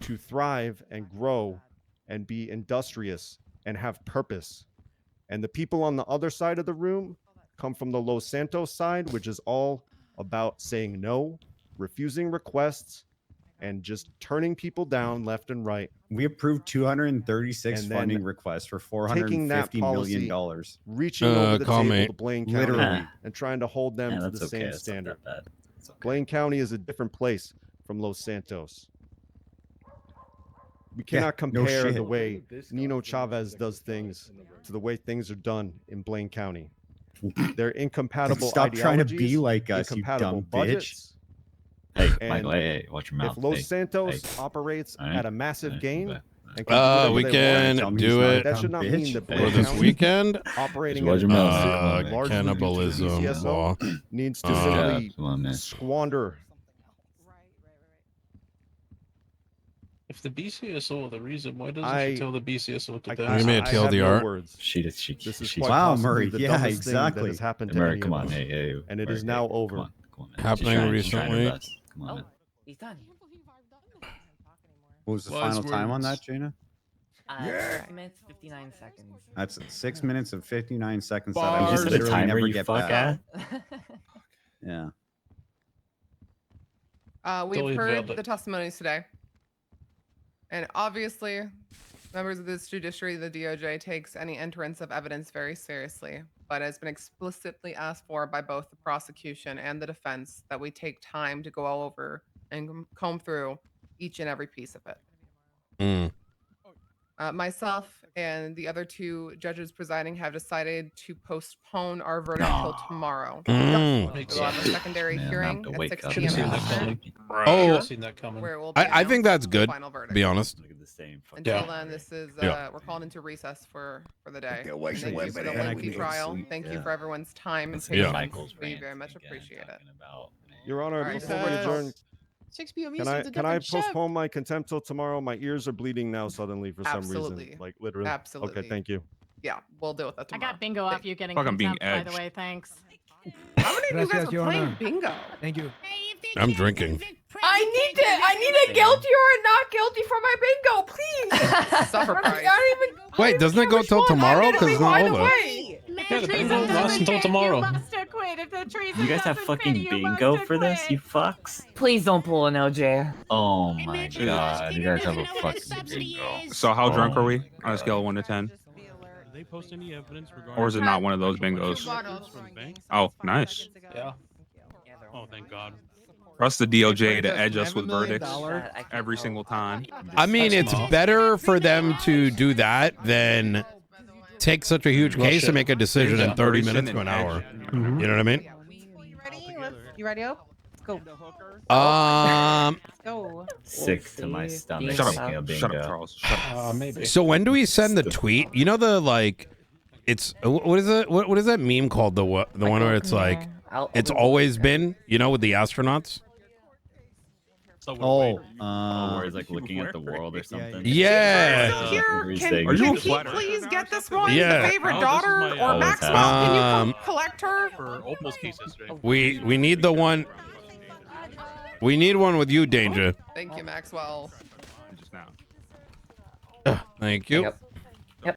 to thrive and grow and be industrious and have purpose. And the people on the other side of the room come from the Los Santos side, which is all about saying no, refusing requests, and just turning people down left and right. We approved 236 And then funding requests for taking that $450 million. policy, reaching over the call table me. to Blaine County Literally. and trying to hold them to that's the okay. same It's not standard. that bad. It's okay. Blaine County is a different place from Los Santos. We cannot no compare the shit. way Nino Chavez does things to the way things are done in Blaine County. They're incompatible Stop trying to be ideologies, like us, you incompatible dumb bitch. budgets. Hey, And Michael, hey, watch your mouth. If Los Hey, Santos hey. operates All right. at a massive All right, gain, okay. and can do whatever We they can want, do it that should not mean that for Blaine this County weekend. operating Just at watch your a mouth. massive, Come on, man. largely due to the Cannibalism BCSO law. needs to Yeah, simply come on, man. squander. If the BCSO are the reason, why doesn't I- she tell the BCSO to I, dance? You may I have TLDR. no words. She This is she's quite Wow, possibly Murray. the Yeah, dumbest thing that exactly. has happened to Murray, any come of on, us. hey, And it Murray, is now hey, over. Come on, man. Happening She's trying her recently. best. Come on, man. He's done. What was the Wise final time on words. that, Jaina? 6 minutes, 59 seconds. That's 6 minutes and 59 seconds that I Bars. will You just put a literally timer, never you get fuck back. ass. Yeah. We've Totally heard valid. the testimonies today. And obviously, members of this judiciary, the DOJ, takes any entrance of evidence very seriously, but has been explicitly asked for by both the prosecution and the defense that we take time to go all over and comb through each and every piece of it. Mm. Myself and the other two judges presiding have decided to postpone our verdict till tomorrow. Mm. We'll have a secondary Man, I have hearing to at wake 6 up. Should have p.m. seen that Eastern, coming. Oh. Should have seen that coming. where it will be I think that's announced the good. final verdict. To be honest. Look at the same. Until Yeah. then, this is Yeah. we're calling into recess for the day. Okay, wait, And Thank wait, you for wait, the and I lengthy can go to trial. sleep. Thank you Yeah. for everyone's time and Let's patience. hear Michael's We rant very much again, appreciate it. talking about, man. Your Honor, All right, before we so- adjourn, 6 p.m. can I postpone my contempt till tomorrow? My ears are bleeding now suddenly for some Absolutely. reason. Like literally. Absolutely. Okay, thank you. Yeah, we'll deal with that I tomorrow. got bingo off you getting Fuck, I'm being contempt, by the edged. way. Thanks. How many of you guys Gracias, are Your playing Honor. bingo? Thank you. I'm drinking. I need a guilty or a not guilty for my bingo, please. Suffer I price. don't even. Wait, doesn't it go till tomorrorow? Because it's not over. Yeah, the bingo lasts until tomorrow. You must acquit. If the treason You guys have doesn't fucking fit, you bingo must for this, acquit. you fucks? Please don't pull an LJ. Oh my god, you guys have a fucking bingo. So how drunk Oh are we my on a scale of God. 1 to 10? Did they post any evidence regarding? Or is it not one of those bingos? Bottles. Oh, nice. Yeah. Oh, thank God. Trust the DOJ to edge us $11 with million verdicts every single time. I mean, it's better for them to do that than take such a huge case and make a decision in 30 minutes to an hour. You know what I mean? You ready? Let's go. Um. Let's go. Sick to my stomach. Shut speaking up, of shut up, bingo. Charles. Shut up. Maybe. So when do we send the tweet? You know the like, it's what is it? What is that meme called? The one where it's like, it's always been. You know, with the astronauts. Oh, where he's like looking at the world or something. Yeah. So here, He's can saying- he please get this one? Yeah. The favorite Oh, daughter this is my, or always Maxwell? happens. Can you come collect her? For almost cases. We need the one. We need one with you, Danger. Thank you, Maxwell. Just now. Thank you. Yep.